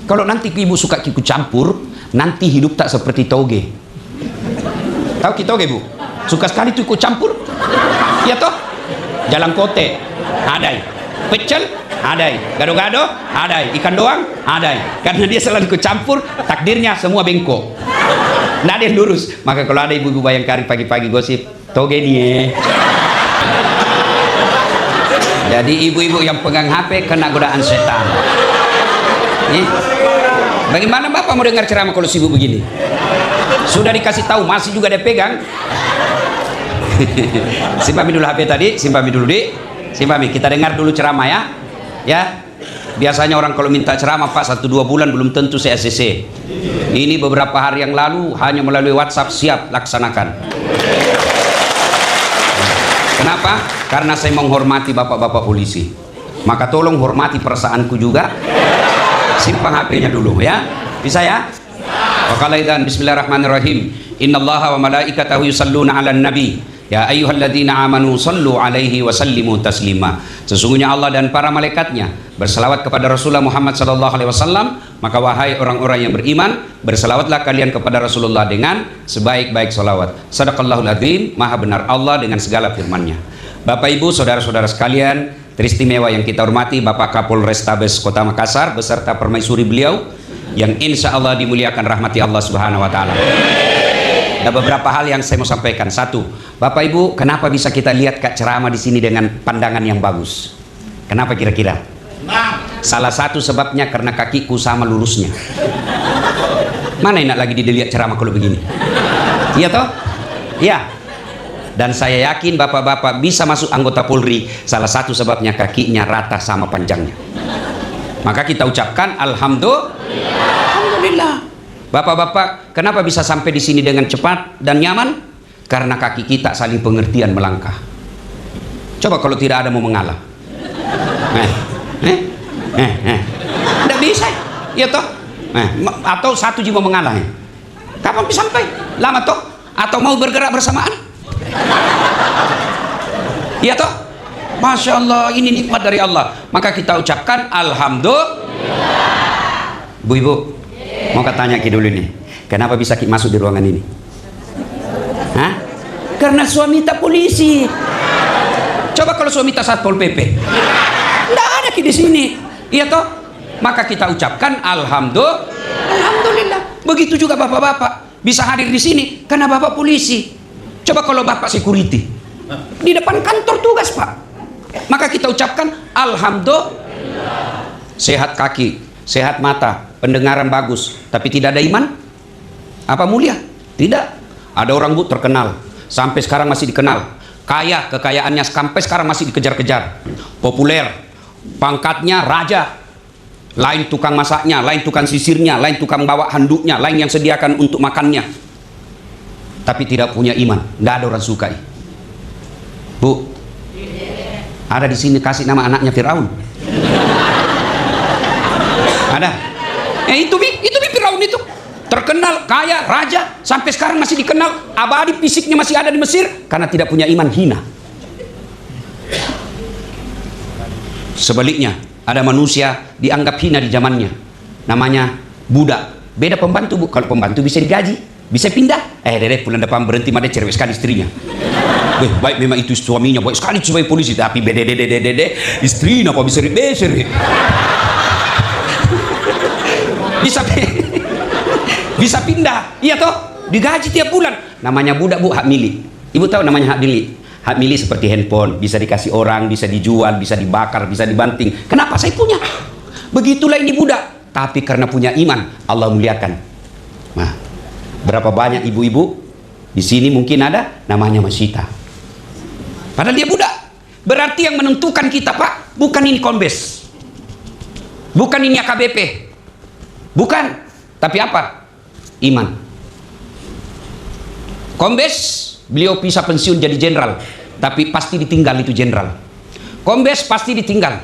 Kalau nanti ibu suka ikut campur, nanti hidup tak seperti toge. Tahu kita toge, Bu? Suka sekali tuh ikut campur. Ya toh? Jalan kote, adai. Pecel, adai. Gado-gado, adai. Ikan doang, adai. Karena dia selalu ikut campur, takdirnya semua bengkok. Nggak ada yang lurus. Maka kalau ada ibu-ibu Bayangkari pagi-pagi gosip, toge nih. Jadi ibu-ibu yang pegang HP kena godaan setan. Bagaimana Bapak mau dengar ceramah kalau sibuk begini? Sudah dikasih tahu masih juga dia pegang. Simpami dulu HP tadi, simpami dulu simpami. Kita dengar dulu ceramah ya. Ya. Biasanya orang kalau minta ceramah Pak 1-2 bulan belum tentu saya ACC. Ini beberapa hari yang lalu hanya melalui WhatsApp, siap laksanakan. Kenapa? Karena saya menghormati bapak-bapak polisi. Maka tolong hormati perasaanku juga. Simpan HP-nya dulu ya. Bisa ya? Wa qala idzan bismillahirrahmanirrahim. Innallaha wa malaikatahu yusalluna 'alan nabi. Ya ayyuhalladzina amanu sallu 'alaihi wa sallimu taslima. Sesungguhnya Allah dan para malaikatnya berselawat kepada Rasulullah Muhammad sallallahu alaihi wasallam, maka wahai orang-orang yang beriman, berselawatlah kalian kepada Rasulullah dengan sebaik-baik selawat. Shadaqallahul adzim, maha benar Allah dengan segala firman-Nya. Bapak Ibu, saudara-saudara sekalian, teristimewa yang kita hormati Bapak Kapolrestabes Kota Makassar beserta permaisuri beliau yang insya Allah dimuliakan rahmati Allah Subhanahu wa taala. Ada beberapa hal yang saya mau sampaikan. Satu, Bapak Ibu, kenapa bisa kita lihat Kak ceramah di sini dengan pandangan yang bagus? Kenapa kira-kira? Salah satu sebabnya karena kakiku sama lurusnya. Mana enak lagi dilihat ceramah kalau begini? Iya toh? Iya. Dan saya yakin bapak-bapak bisa masuk anggota Polri, salah satu sebabnya kakinya rata sama panjangnya. Maka kita ucapkan alhamdulillah. Bapak-bapak, kenapa bisa sampai di sini dengan cepat dan nyaman? Karena kaki kita saling pengertian melangkah. Coba kalau tidak ada mau mengalah. Tidak bisa, ya toh? Atau satu jiwa mengalah. Kapan bisa sampai? Lama toh? Atau mau bergerak bersamaan? Ya toh? Masya Allah, ini nikmat dari Allah. Maka kita ucapkan alhamdulillah. Bu-ibu, mau katanya Ki dulu nih, kenapa bisa Ki masuk di ruangan ini? Hah? Karena suami tak polisi. Coba kalau suami tak satpol PP, nggak ada Ki di sini, iya toh? Maka kita ucapkan alhamdulillah. Begitu juga bapak-bapak bisa hadir di sini karena bapak polisi. Coba kalau bapak security di depan kantor tugas Pak, maka kita ucapkan alhamdulillah. Sehat kaki, sehat mata, pendengaran bagus, tapi tidak ada iman, apa mulia? Tidak. Ada orang Bu terkenal, sampai sekarang masih dikenal, kaya, kekayaannya sampai sekarang masih dikejar-kejar, populer, pangkatnya raja, lain tukang masaknya, lain tukang sisirnya, lain tukang bawa handuknya, lain yang sediakan untuk makannya, tapi tidak punya iman, nggak ada orang sukai. Bu, ada di sini kasih nama anaknya Firaun? Ada? Itu Firaun itu terkenal, kaya, raja, sampai sekarang masih dikenal, abadi fisiknya masih ada di Mesir karena tidak punya iman, hina. Sebaliknya, ada manusia dianggap hina di zamannya, namanya budak. Beda pembantu Bu, kalau pembantu bisa digaji, bisa pindah. Dede bulan depan berhenti, ada cerewet sekali istrinya. Baik memang itu suaminya, baik sekali sebagai polisi, tapi bede istrinya apa bisa bisa pindah, iya toh, digaji tiap bulan. Namanya budak Bu, hak milik. Ibu tahu namanya hak milik? Hak milik seperti handphone, bisa dikasih orang, bisa dijual, bisa dibakar, bisa dibanting. Kenapa? Saya punya. Begitulah ini budak, tapi karena punya iman, Allah muliakan. Nah, berapa banyak ibu-ibu di sini mungkin ada namanya Masita. Padahal dia budak. Berarti yang menentukan kita Pak, bukan ini kombes, bukan ini AKBP, bukan, tapi apa? Iman. Kombes, beliau bisa pensiun jadi jenderal, tapi pasti ditinggal itu jenderal. Kombes pasti ditinggal.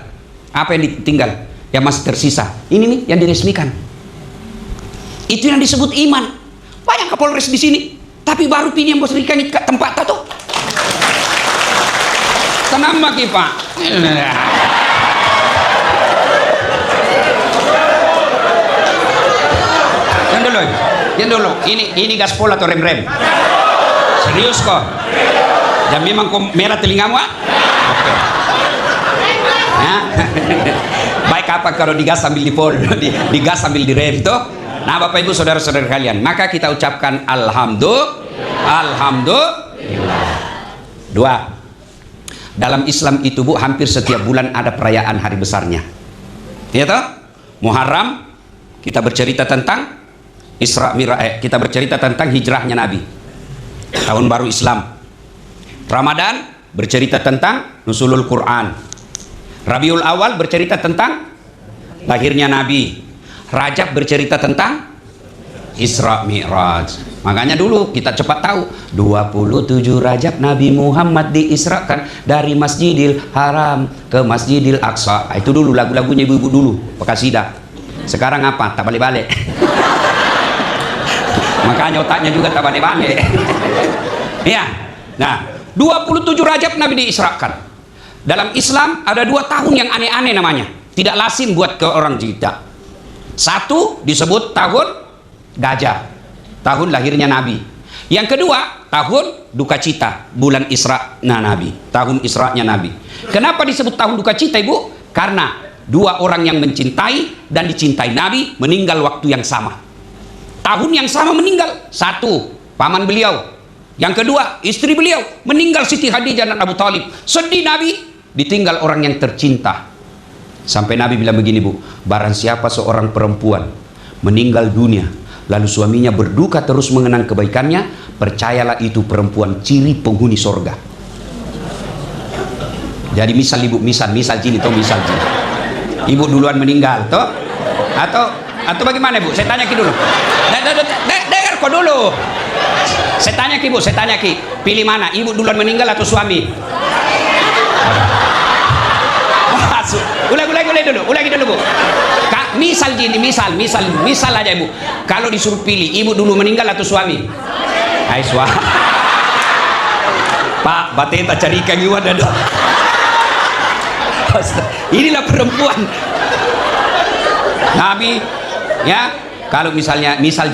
Apa yang ditinggal? Yang masih tersisa. Ini nih yang diresmikan. Itu yang disebut iman. Banyak Kapolres di sini, tapi baru pilih yang bos ikan ke tempat itu. Tenang lagi Pak. Ini dulu, ini gaspol atau rem-rem? Serius kok? Dan memang kok merah telingamu? Oke. Ya. Baik apa kalau digas sambil dipol, digas sambil direm tuh? Nah, Bapak Ibu saudara-saudara kalian, maka kita ucapkan alhamdulillah. Dua. Dalam Islam itu Bu, hampir setiap bulan ada perayaan hari besarnya. Iya toh? Muharram kita bercerita tentang Isra Mi'raj, kita bercerita tentang hijrahnya Nabi. Tahun baru Islam. Ramadan bercerita tentang nuzulul Quran. Rabiul Awal bercerita tentang lahirnya Nabi. Rajab bercerita tentang Isra Mi'raj. Makanya dulu kita cepat tahu 27 Rajab Nabi Muhammad diisrakan dari Masjidil Haram ke Masjidil Aqsa. Itu dulu lagu-lagunya ibu-ibu dulu Pekasida. Sekarang apa? Tak balik-balik. Makanya otaknya juga tak balik-balik. Ya. Nah, 27 Rajab Nabi diisrakan. Dalam Islam ada 2 tahun yang aneh-aneh namanya. Tidak lazim buat ke orang kita. Satu disebut tahun gajah, tahun lahirnya Nabi. Yang kedua, tahun duka cita, bulan Isra-nya Nabi, tahun Isra-nya Nabi. Kenapa disebut tahun duka cita, Ibu? Karena 2 orang yang mencintai dan dicintai Nabi meninggal waktu yang sama. Tahun yang sama meninggal. Satu, paman beliau. Yang kedua, istri beliau meninggal, Siti Khadijah dan Abu Talib. Sedih Nabi, ditinggal orang yang tercinta. Sampai Nabi bilang begini, Bu, barang siapa seorang perempuan meninggal dunia lalu suaminya berduka terus mengenang kebaikannya, percayalah itu perempuan ciri penghuni sorga. Jadi misal Ibu, misal gini toh, misal gini. Ibu duluan meninggal toh, atau bagaimana Bu? Saya tanya ki dulu. Dengar kok dulu. Saya tanya ki Bu, pilih mana? Ibu duluan meninggal atau suami? Ulangi dulu Bu. Misal gini, misal aja Ibu. Kalau disuruh pilih, ibu dulu meninggal atau suami? Hai suami. Pak, bateta carikan iwan ada. Inilah perempuan Nabi, ya. Kalau misal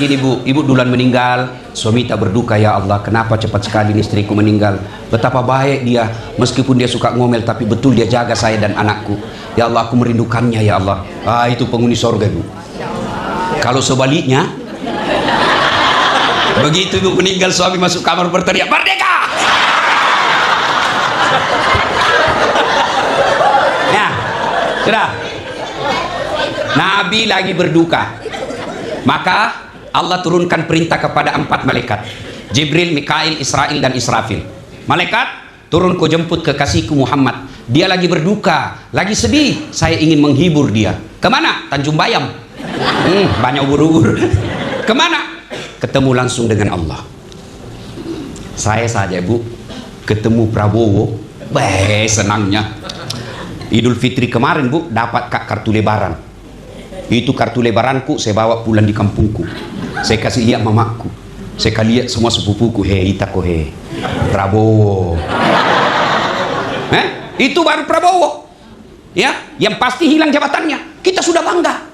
gini Bu, ibu duluan meninggal, suami tak berduka, ya Allah, kenapa cepat sekali istriku meninggal? Betapa baik dia, meskipun dia suka ngomel, tapi betul dia jaga saya dan anakku. Ya Allah, aku merindukannya, ya Allah. Itu penghuni sorga, Bu. Kalau sebaliknya, begitu ibu meninggal, suami masuk kamar berteriak, "Merdeka!" Ya, sudah. Nabi lagi berduka. Maka Allah turunkan perintah kepada 4 malaikat, Jibril, Mikail, Israil, dan Israfil. Malaikat, turun kau jemput kekasihku Muhammad. Dia lagi berduka, lagi sedih. Saya ingin menghibur dia. Kemana? Tanjung Bayam. Banyak ubur-ubur. Kemana? Ketemu langsung dengan Allah. Saya saja Bu, ketemu Prabowo, senangnya. Idul Fitri kemarin Bu, dapat kartu lebaran. Itu kartu lebaranku, saya bawa pulang di kampungku. Saya kasih lihat mamaku, saya lihat semua sepupuku. Itako Prabowo. Itu baru Prabowo, ya, yang pasti hilang jabatannya. Kita sudah bangga.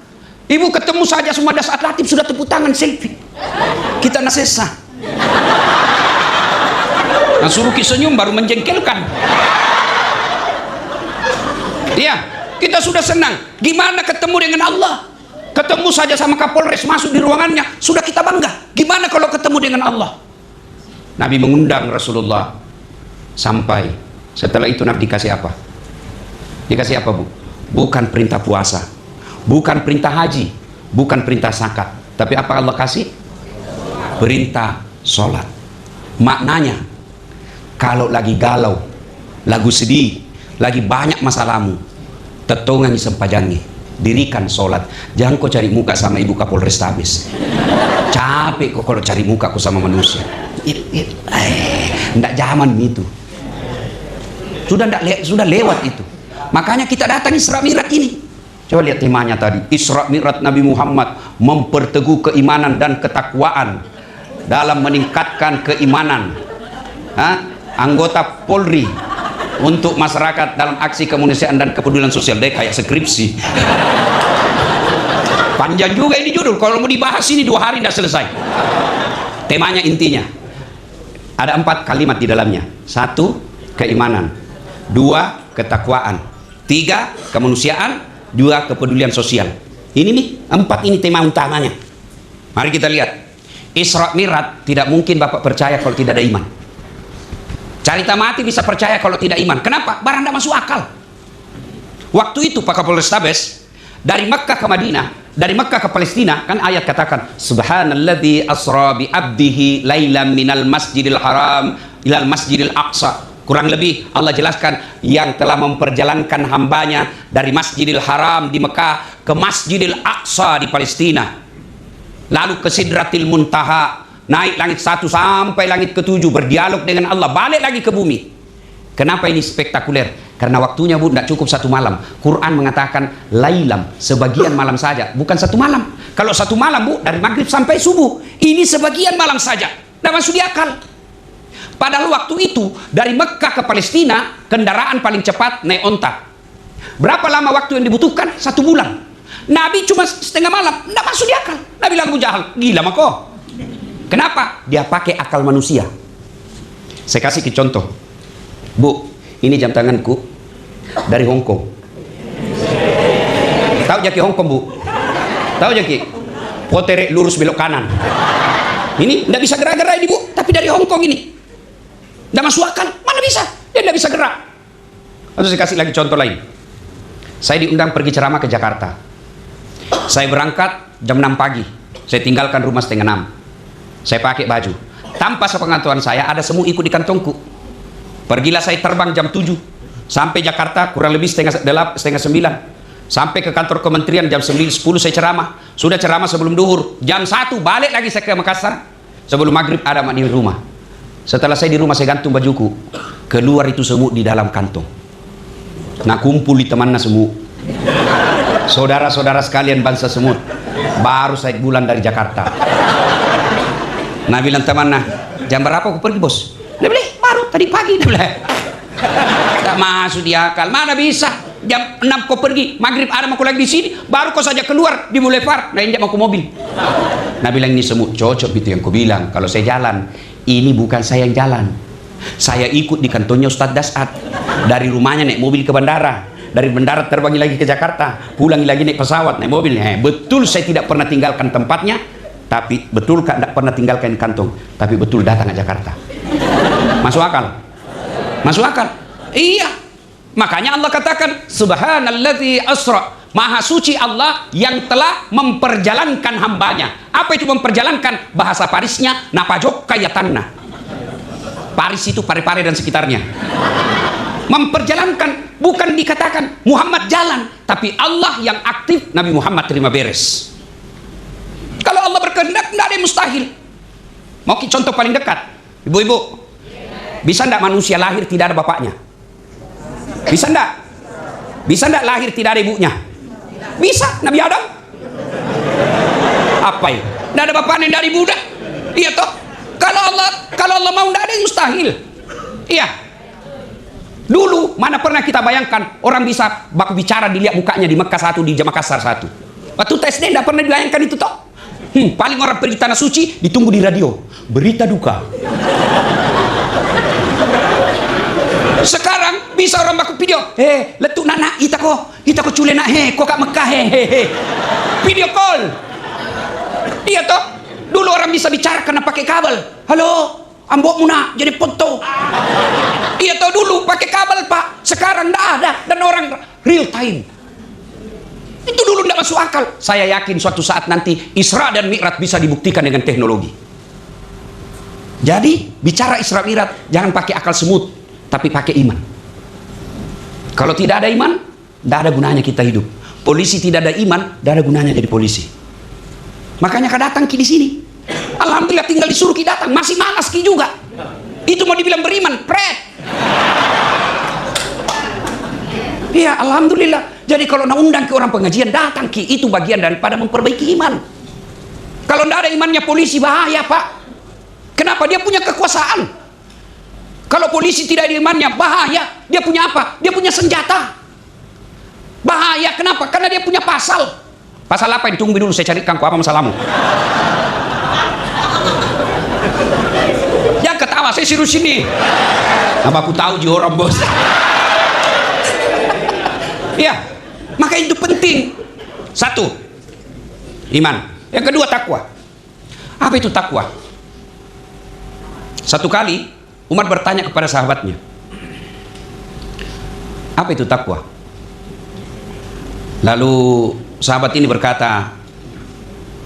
Ibu ketemu saja semua das atletik sudah tepuk tangan selfie. Kita nasesa. Nah, suruh senyum baru menjengkelkan. Ya, kita sudah senang. Gimana ketemu dengan Allah? Ketemu saja sama Kapolres, masuk di ruangannya, sudah kita bangga. Gimana kalau ketemu dengan Allah? Nabi mengundang Rasulullah. Sampai setelah itu Nabi dikasih apa? Dikasih apa Bu? Bukan perintah puasa, bukan perintah haji, bukan perintah zakat, tapi apa Allah kasih? Perintah sholat. Maknanya, kalau lagi galau, lagu sedih, lagi banyak masalahmu, tetongan sempajangi, dirikan sholat. Jangan kau cari muka sama ibu Kapolres Tabes. Capek kok kalau cari muka kau sama manusia. Ndak zaman itu. Sudah lewat itu. Makanya kita datang Isra Mi'raj ini. Coba lihat temanya tadi. Isra Mi'raj Nabi Muhammad memperteguh keimanan dan ketakwaan dalam meningkatkan keimanan anggota Polri untuk masyarakat dalam aksi kemanusiaan dan kepedulian sosial. Dia kayak skripsi. Panjang juga ini judul. Kalau mau dibahas ini 2 hari tidak selesai. Temanya intinya ada 4 kalimat di dalamnya. 1, keimanan. 2, ketakwaan. 3, kemanusiaan. 2, kepedulian sosial. Ini nih 4 ini tema utamanya. Mari kita lihat. Isra Mi'raj tidak mungkin Bapak percaya kalau tidak ada iman. Carita mati bisa percaya kalau tidak iman. Kenapa? Barang tidak masuk akal. Waktu itu Pak Kapolrestabes dari Mekkah ke Madinah, dari Mekkah ke Palestina, kan ayat katakan subhanalladzi asra bi abdihi lailan minal masjidil haram ilal masjidil aqsa. Kurang lebih Allah jelaskan yang telah memperjalankan hambanya dari Masjidil Haram di Mekah ke Masjidil Aqsa di Palestina, lalu ke Sidratil Muntaha, naik langit 1 sampai langit ke-7, berdialog dengan Allah, balik lagi ke bumi. Kenapa ini spektakuler? Karena waktunya Bu tidak cukup 1 malam. Quran mengatakan lailam, sebagian malam saja, bukan 1 malam. Kalau 1 malam Bu, dari maghrib sampai subuh, ini sebagian malam saja, tidak masuk di akal. Padahal waktu itu dari Mekkah ke Palestina kendaraan paling cepat naik onta. Berapa lama waktu yang dibutuhkan? 1 bulan. Nabi cuma setengah malam, tidak masuk di akal. Nabi bilang Abu Jahal, gila mako. Kenapa? Dia pakai akal manusia. Saya kasih ke contoh. Bu, ini jam tanganku dari Hong Kong. Tahu jaki Hong Kong Bu? Tahu jaki? Potere lurus belok kanan. Ini tidak bisa gerak-gerak ini Bu, tapi dari Hong Kong ini. Tidak masuk akal, mana bisa? Dia tidak bisa gerak. Lalu saya kasih lagi contoh lain. Saya diundang pergi ceramah ke Jakarta. Saya berangkat jam 6 pagi. Saya tinggalkan rumah setengah 6. Saya pakai baju. Tanpa sepengetahuan saya ada semut ikut di kantongku. Pergilah saya terbang jam 7. Sampai Jakarta kurang lebih setengah 9. Sampai ke kantor kementerian jam 9, 10 saya ceramah. Sudah ceramah sebelum duhur. Jam 1 balik lagi saya ke Makassar. Sebelum maghrib ada di rumah. Setelah saya di rumah saya gantung bajuku. Keluar itu semut di dalam kantong. Nah kumpul di temannya semut. Saudara-saudara sekalian bangsa semut. Baru saya bulan dari Jakarta. Nah bilang temannya, jam berapa aku pergi bos? Dia bilang, baru tadi pagi. Dia bilang, tak masuk di akal. Mana bisa? Jam 6 kau pergi, maghrib ada aku lagi di sini. Baru kau saja keluar di boulevard. Nah injak mau ke mobil. Nah bilang ini semut cocok itu yang kau bilang. Kalau saya jalan, ini bukan saya yang jalan. Saya ikut di kantornya Ustadz Dasat. Dari rumahnya naik mobil ke bandara. Dari bandara terbang lagi ke Jakarta. Pulang lagi naik pesawat, naik mobil. Betul saya tidak pernah tinggalkan tempatnya. Tapi betul tidak pernah tinggalkan kantong. Tapi betul datang ke Jakarta. Masuk akal? Masuk akal? Iya. Makanya Allah katakan subhanalladzi asra. Maha suci Allah yang telah memperjalankan hambanya. Apa itu memperjalankan? Bahasa Parisnya napajok kayatanna. Paris itu Pare-Pare dan sekitarnya. Memperjalankan, bukan dikatakan Muhammad jalan, tapi Allah yang aktif, Nabi Muhammad terima beres. Kalau Allah berkehendak tidak ada yang mustahil. Mau contoh paling dekat, ibu-ibu, bisa tidak manusia lahir tidak ada bapaknya? Bisa tidak? Bisa tidak lahir tidak ada ibunya? Bisa, Nabi Adam. Apa itu? Tidak ada bapaknya, tidak ada ibu dah. Iya toh. Kalau Allah mau tidak ada yang mustahil. Iya. Dulu mana pernah kita bayangkan orang bisa baku bicara dilihat mukanya di Mekah 1, di Makassar 1. Waktu tes SD tidak pernah dibayangkan itu toh. Paling orang pergi tanah suci ditunggu di radio. Berita duka. Sekarang bisa orang baku video, letuk nana kita ko cule nak kok kat Mekah video call. Iya toh. Dulu orang bisa bicara karena pakai kabel. Halo, ambok muna jadi foto. Iya toh dulu pakai kabel Pak. Sekarang tidak ada dan orang real time. Itu dulu tidak masuk akal. Saya yakin suatu saat nanti Isra dan Mi'raj bisa dibuktikan dengan teknologi. Jadi bicara Isra Mi'raj jangan pakai akal semut, tapi pakai iman. Kalau tidak ada iman, tidak ada gunanya kita hidup. Polisi tidak ada iman, tidak ada gunanya jadi polisi. Makanya kau datang ki di sini. Alhamdulillah tinggal disuruh ki datang, masih malas ki juga. Itu mau dibilang beriman, pret. Iya, alhamdulillah. Jadi kalau nak undang ke orang pengajian, datang ki, itu bagian daripada memperbaiki iman. Kalau tidak ada imannya polisi bahaya Pak. Kenapa? Dia punya kekuasaan. Kalau polisi tidak ada imannya bahaya. Dia punya apa? Dia punya senjata. Bahaya. Kenapa? Karena dia punya pasal. Pasal apa yang tunggu dulu, saya carikan kok apa masalahmu. Jangan ketawa, saya suruh sini. Apa aku tahu juga orang bos. Ya, maka itu penting. Satu, iman. Yang kedua, takwa. Apa itu takwa? Satu kali Umar bertanya kepada sahabatnya, apa itu takwa? Lalu sahabat ini berkata,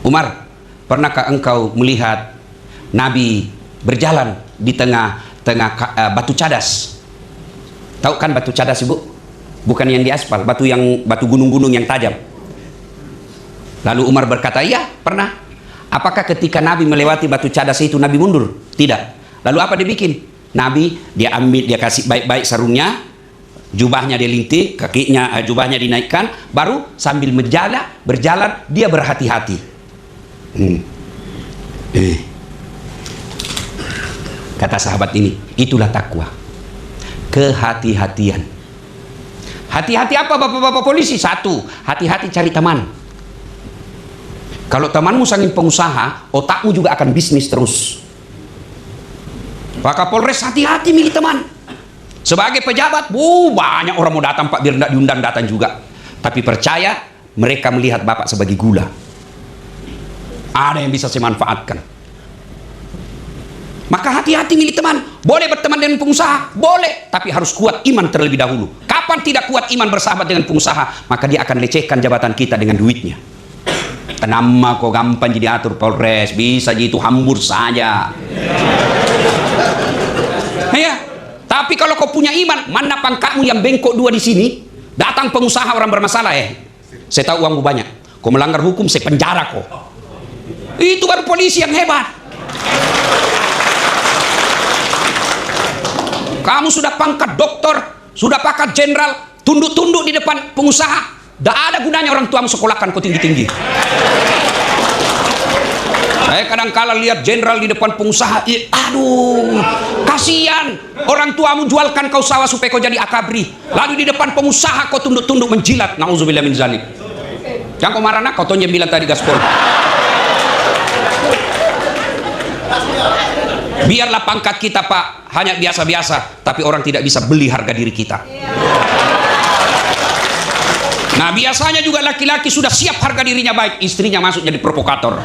Umar, pernahkah engkau melihat Nabi berjalan di tengah-tengah batu cadas? Tahu kan batu cadas, Ibu? Bukan yang di aspal, batu gunung-gunung yang tajam. Lalu Umar berkata, iya, pernah. Apakah ketika Nabi melewati batu cadas itu Nabi mundur? Tidak. Lalu apa dia bikin? Nabi dia ambil, dia kasih baik-baik sarungnya, jubahnya dia lintik, kakinya jubahnya dinaikkan, baru sambil berjalan dia berhati-hati. Kata sahabat ini, itulah takwa, kehati-hatian. Hati-hati apa bapak-bapak polisi? Satu, hati-hati cari teman. Kalau temanmu saking pengusaha, otakmu juga akan bisnis terus. Pak Kapolres, hati-hati milih teman. Sebagai pejabat, banyak orang mau datang Pak, biar tidak diundang datang juga. Tapi percaya, mereka melihat Bapak sebagai gula. Ada yang bisa saya manfaatkan. Maka hati-hati milih teman. Boleh berteman dengan pengusaha, boleh, tapi harus kuat iman terlebih dahulu. Kapan tidak kuat iman bersahabat dengan pengusaha, maka dia akan lecehkan jabatan kita dengan duitnya. Nama kok gampang jadi atur Polres, bisa jadi itu hambur saja. Ya, tapi kalau kau punya iman, mana pangkatmu yang bengkok dua di sini? Datang pengusaha orang bermasalah, saya tahu uangmu banyak. Kau melanggar hukum, saya penjara kau. Itu baru polisi yang hebat. Kamu sudah pangkat doktor, sudah pangkat jenderal, tunduk-tunduk di depan pengusaha. Tidak ada gunanya orang tuamu sekolahkan kau tinggi-tinggi. Saya kadang-kala lihat jenderal di depan pengusaha, aduh, kasihan. Orang tuamu jualkan kau sawah supaya kau jadi akabri. Lalu di depan pengusaha kau tunduk-tunduk menjilat. Nauzubillah min zalik. Jangan kau marah nak, kau tonjol bilang tadi gaspol. Biarlah pangkat kita Pak hanya biasa-biasa, tapi orang tidak bisa beli harga diri kita. Nah biasanya juga laki-laki sudah siap harga dirinya baik, istrinya masuk jadi provokator.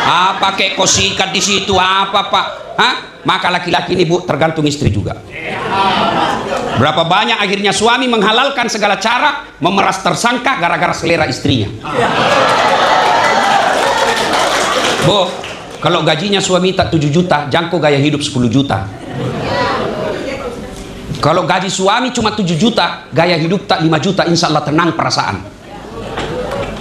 Apa kayak kau sikat di situ apa Pak? Hah? Maka laki-laki ini Bu tergantung istri juga. Berapa banyak akhirnya suami menghalalkan segala cara memeras tersangka gara-gara selera istrinya. Bu, kalau gajinya suami tak 7 juta, jangkau gaya hidup 10 juta. Kalau gaji suami cuma 7 juta, gaya hidup tak 5 juta, insya Allah tenang perasaan.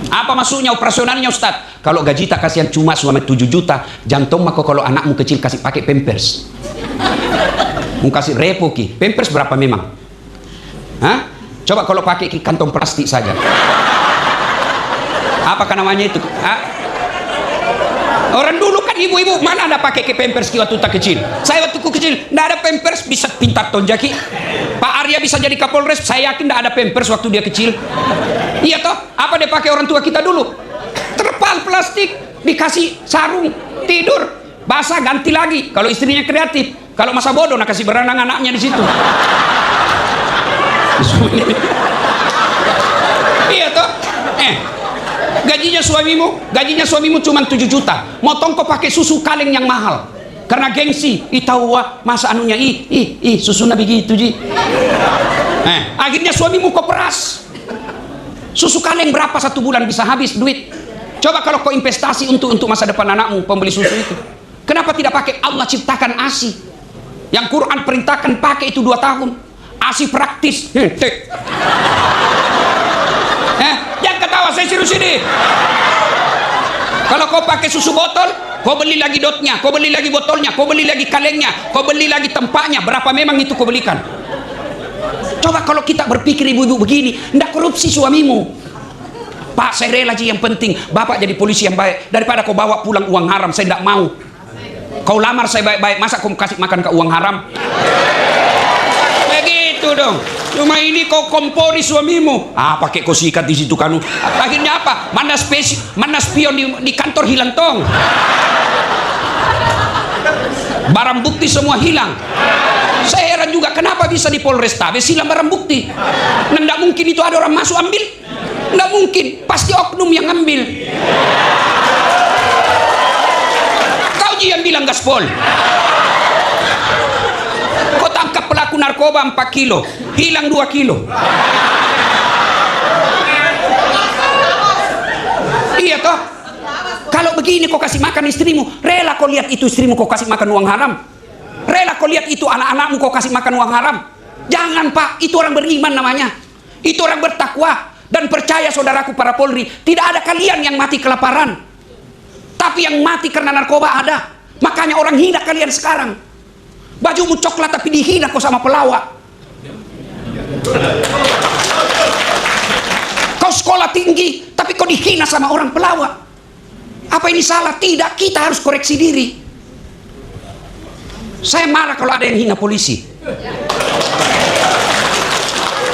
Apa maksudnya operasionalnya Ustadz? Kalau gaji tak kasihan cuma suami 7 juta, jantung maka kalau anakmu kecil kasih pakai pampers. Mau kasih repo ki, pampers berapa memang? Hah? Coba kalau pakai kantong plastik saja. Apakah namanya itu? Hah? Orang dulu kan ibu-ibu mana ada pakai ke pampers waktu tak kecil. Saya waktu kecil tidak ada pampers, bisa pintar tonjaki. Pak Arya bisa jadi Kapolres, saya yakin tidak ada pampers waktu dia kecil. Iya toh, apa dia pakai orang tua kita dulu? Terpal plastik, dikasih sarung, tidur, basah ganti lagi. Kalau istrinya kreatif, kalau masa bodoh nak kasih berenang anaknya di situ. Iya toh, gajinya suamimu cuma 7 juta. Motong kau pakai susu kaleng yang mahal karena gengsi. Tahu masa anunya susu nabi gitu ji. Akhirnya suamimu kau peras. Susu kaleng berapa satu bulan bisa habis duit. Coba kalau kau investasi untuk masa depan anakmu pembeli susu itu. Kenapa tidak pakai? Allah ciptakan ASI. Yang Quran perintahkan pakai itu 2 tahun. ASI praktis. Jangan ketawa, saya serius ini. Kalau kau pakai susu botol, kau beli lagi dotnya, kau beli lagi botolnya, kau beli lagi kalengnya, kau beli lagi tempatnya. Berapa memang itu kau belikan? Coba kalau kita berpikir ibu-ibu begini, tidak korupsi suamimu. Pak, saya rela sih, yang penting Bapak jadi polisi yang baik. Daripada kau bawa pulang uang haram, saya tidak mau. Kau lamar saya baik-baik, masa kau kasih makan ke uang haram? Begitu dong. Cuma ini kau kompori suamimu. Pakai kau sikat di situ kan. Akhirnya apa? Mana spion di kantor hilang tong. Barang bukti semua hilang. Saya heran juga kenapa bisa di Polrestabes hilang barang bukti. Nggak mungkin itu ada orang masuk ambil. Nggak mungkin. Pasti oknum yang ambil. Kau yang bilang gaspol. Kau tangkap pelaku narkoba 4 kilo, hilang 2 kilo. Iya toh? Kalau begini kau kasih makan istrimu, rela kau lihat itu istrimu kau kasih makan uang haram? Rela kau lihat itu anak-anakmu kau kasih makan uang haram? Jangan Pak, itu orang beriman namanya. Itu orang bertakwa. Dan percaya saudaraku para Polri, tidak ada kalian yang mati kelaparan. Tapi yang mati karena narkoba ada. Makanya orang hina kalian sekarang. Bajumu coklat tapi dihina kau sama pelawak. Kau sekolah tinggi tapi kau dihina sama orang pelawak. Apa ini salah? Tidak, kita harus koreksi diri. Saya marah kalau ada yang hina polisi.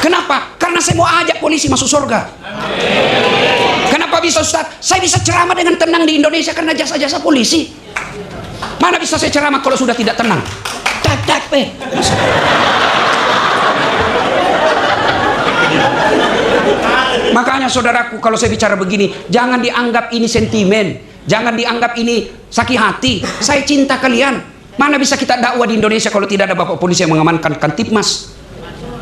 Kenapa? Karena saya mau ajak polisi masuk surga. Kenapa bisa Ustaz? Saya bisa ceramah dengan tenang di Indonesia karena jasa-jasa polisi. Mana bisa saya ceramah kalau sudah tidak tenang? Makanya saudaraku, kalau saya bicara begini, jangan dianggap ini sentimen, jangan dianggap ini sakit hati. Saya cinta kalian. Mana bisa kita dakwah di Indonesia kalau tidak ada bapak polisi yang mengamankan Kantipmas?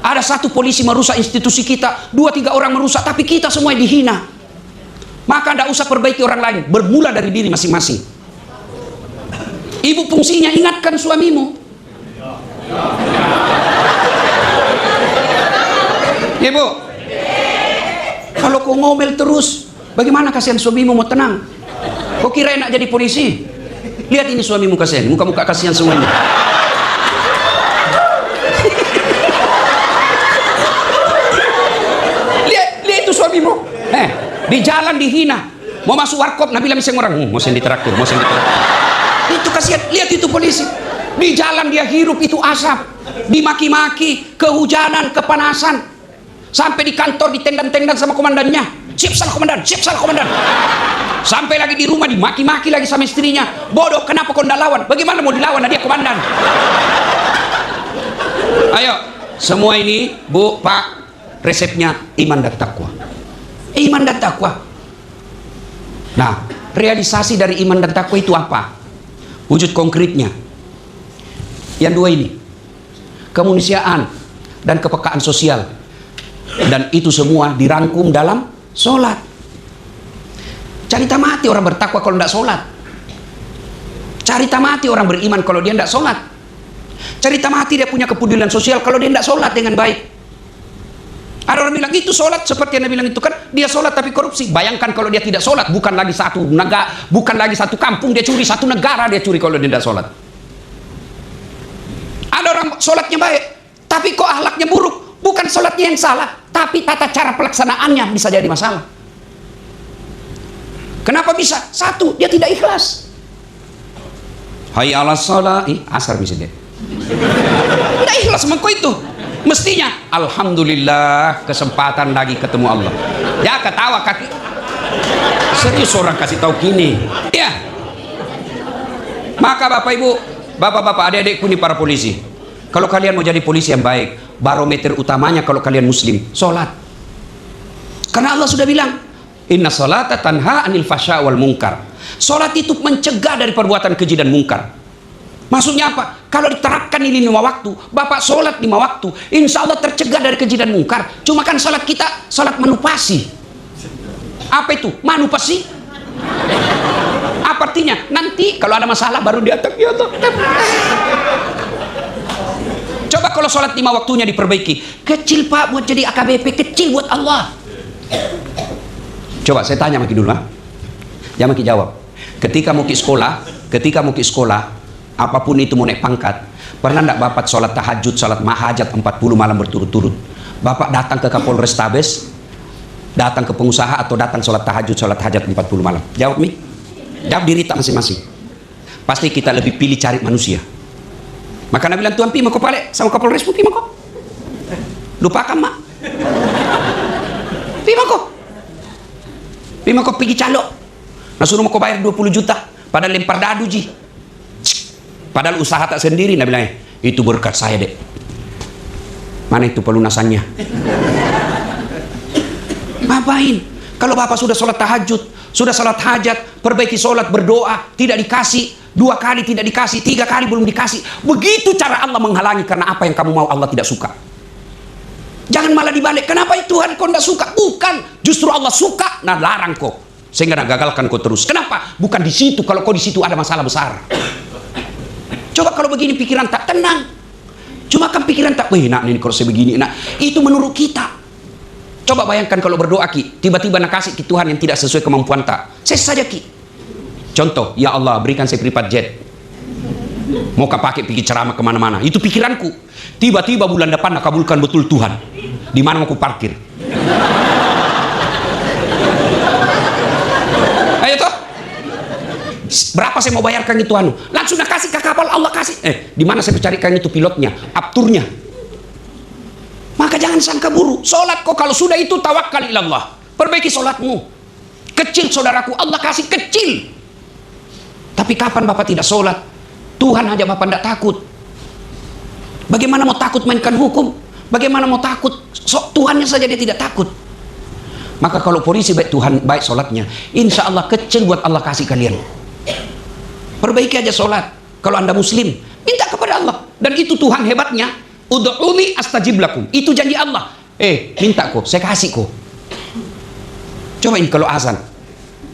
Ada satu polisi merusak institusi kita, 2-3 orang merusak, tapi kita semua dihina. Maka tidak usah perbaiki orang lain, bermula dari diri masing-masing. Ibu fungsinya ingatkan suamimu. Ibu, kalau kau ngomel terus, bagaimana kasihan suamimu mau tenang? Kau kira enak jadi polisi? Lihat ini suamimu kasihan, muka-muka kasihan semuanya. lihat itu suamimu. Di jalan dihina, mau masuk warkop, Nabi bilang orang, mau sen ditraktir, mau sen ditraktir. Itu kasihan, lihat itu polisi. Di jalan dia hirup itu asap, dimaki-maki, kehujanan, kepanasan, sampai di kantor ditendang-tendang sama komandannya. Siap salah komandan, siap salah komandan. Sampai lagi di rumah dimaki-maki lagi sama istrinya. Bodoh, kenapa kau tidak lawan? Bagaimana mau dilawan? Dia komandan. Ayo, semua ini Bu, Pak, resepnya iman dan takwa. Iman dan takwa. Nah, realisasi dari iman dan takwa itu apa? Wujud konkretnya. Yang dua ini, kemanusiaan dan kepekaan sosial, dan itu semua dirangkum dalam sholat. Carita mati orang bertakwa kalau tidak sholat. Carita mati orang beriman kalau dia tidak sholat. Carita mati dia punya kepedulian sosial kalau dia tidak sholat dengan baik. Ada orang bilang itu sholat seperti yang bilang itu kan, dia sholat tapi korupsi. Bayangkan kalau dia tidak sholat, bukan lagi satu negara, bukan lagi satu kampung dia curi, satu negara dia curi kalau dia tidak sholat. Ada orang sholatnya baik, tapi kok akhlaknya buruk. Bukan sholatnya yang salah, tapi tata cara pelaksanaannya bisa jadi masalah. Kenapa bisa? Satu, dia tidak ikhlas. Hayya 'alas shalah, asar misalnya. Tidak ikhlas sama kau itu. Mestinya, alhamdulillah kesempatan lagi ketemu Allah. Ya ketawa kaki. Serius orang kasih tahu gini. Ya. Maka Bapak Ibu, Bapak-bapak, adik-adikku ini para polisi. Kalau kalian mau jadi polisi yang baik, barometer utamanya kalau kalian muslim, sholat. Karena Allah sudah bilang, inna sholata tanha anil fasya wal munkar. Sholat itu mencegah dari perbuatan keji dan mungkar. Maksudnya apa? Kalau diterapkan ini 5 waktu, Bapak sholat 5 waktu, insya Allah tercegah dari keji dan mungkar. Cuma kan sholat kita, sholat manupasi. Apa itu? Manupasi? Apa artinya? Nanti kalau ada masalah baru diatak. Coba kalau sholat 5 waktunya diperbaiki. Kecil Pak buat jadi AKBP, kecil buat Allah. Coba saya tanya maki dulu, jangan maki jawab. Ketika mau ke sekolah, apapun itu mau naik pangkat, pernah enggak Bapak sholat tahajud, sholat mahajat 40 malam berturut-turut? Bapak datang ke Kapolrestabes, datang ke pengusaha, atau datang sholat tahajud, sholat hajat 40 malam? Jawab Mi. Jawab diri tak masing-masing. Pasti kita lebih pilih cari manusia. Maka Nabi bilang, Tuhan pi mau kepale sama Kapolres pi mau kok. Lupakan mak. Pima ko pergi calo. Nah suruh mau kau bayar 20 juta. Padahal lempar dadu ji. Padahal usaha tak sendiri. Nah bilangnya, itu berkat saya dek. Mana itu pelunasannya? Ngapain? Kalau bapak sudah sholat tahajud, sudah sholat hajat, perbaiki sholat, berdoa, tidak dikasih, 2 kali tidak dikasih, 3 kali belum dikasih. Begitu cara Allah menghalangi, karena apa yang kamu mau Allah tidak suka. Jangan malah dibalik, kenapa Tuhan kau tidak suka? Bukan, justru Allah suka, nah larang kau. Sehingga nak gagalkan kau terus. Kenapa? Bukan di situ, kalau kau di situ ada masalah besar. Coba kalau begini pikiran tak tenang. Cuma kan pikiran tak, nak ini kalau saya begini, nah itu menurut kita. Coba bayangkan kalau berdoa ki, tiba-tiba nak kasih ki Tuhan yang tidak sesuai kemampuan tak. Saya saja ki. Contoh, ya Allah berikan saya privat jet. Mau kau pakai pergi ceramah kemana-mana. Itu pikiranku. Tiba-tiba bulan depan nak kabulkan betul Tuhan. Di mana mau ku parkir? Ayo toh. Berapa saya mau bayarkan itu anu? Langsung nak kasih ke kapal, Allah kasih. Di mana saya carikan itu pilotnya, apturnya? Maka jangan sangka buruk. Solat kok kalau sudah itu tawakal ilallah. Perbaiki solatmu. Kecil saudaraku, Allah kasih kecil. Tapi kapan bapak tidak solat? Tuhan aja bapak tidak takut. Bagaimana mau takut mainkan hukum? Bagaimana mau takut? Tuhannya saja dia tidak takut. Maka kalau polisi baik Tuhan, baik solatnya, insya Allah kecil buat Allah kasih kalian. Perbaiki aja solat. Kalau anda muslim, minta kepada Allah. Dan itu Tuhan hebatnya. Ud'uni astajib lakum. Itu janji Allah. Minta kok, saya kasih kok. Cobain kalau azan.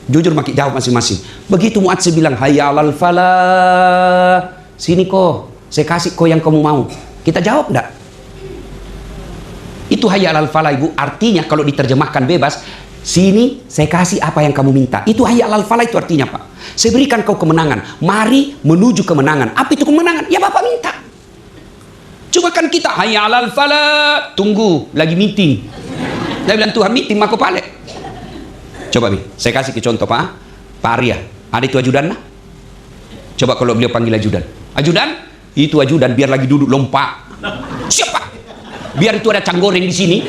Jujur makin jawab masing-masing. Begitu muadzin bilang hayya 'alal falah. Sini kok, saya kasih kok yang kamu mau. Kita jawab enggak? Itu hayya 'alal falah Ibu. Artinya kalau diterjemahkan bebas, sini saya kasih apa yang kamu minta. Itu hayya 'alal falah itu artinya, Pak. Saya berikan kau kemenangan. Mari menuju kemenangan. Apa itu kemenangan? Ya Bapak minta. Cuma kan kita hayya 'alal falah, tunggu lagi meeting. Dia bilang Tuhan meeting maka pale. Coba nih, saya kasih ke contoh Pak Arya. Ada itu ajudan nah? Coba kalau beliau panggil ajudan. Ajudan? Itu ajudan biar lagi duduk lompat. Siapa? Biar itu ada canggoreng di sini.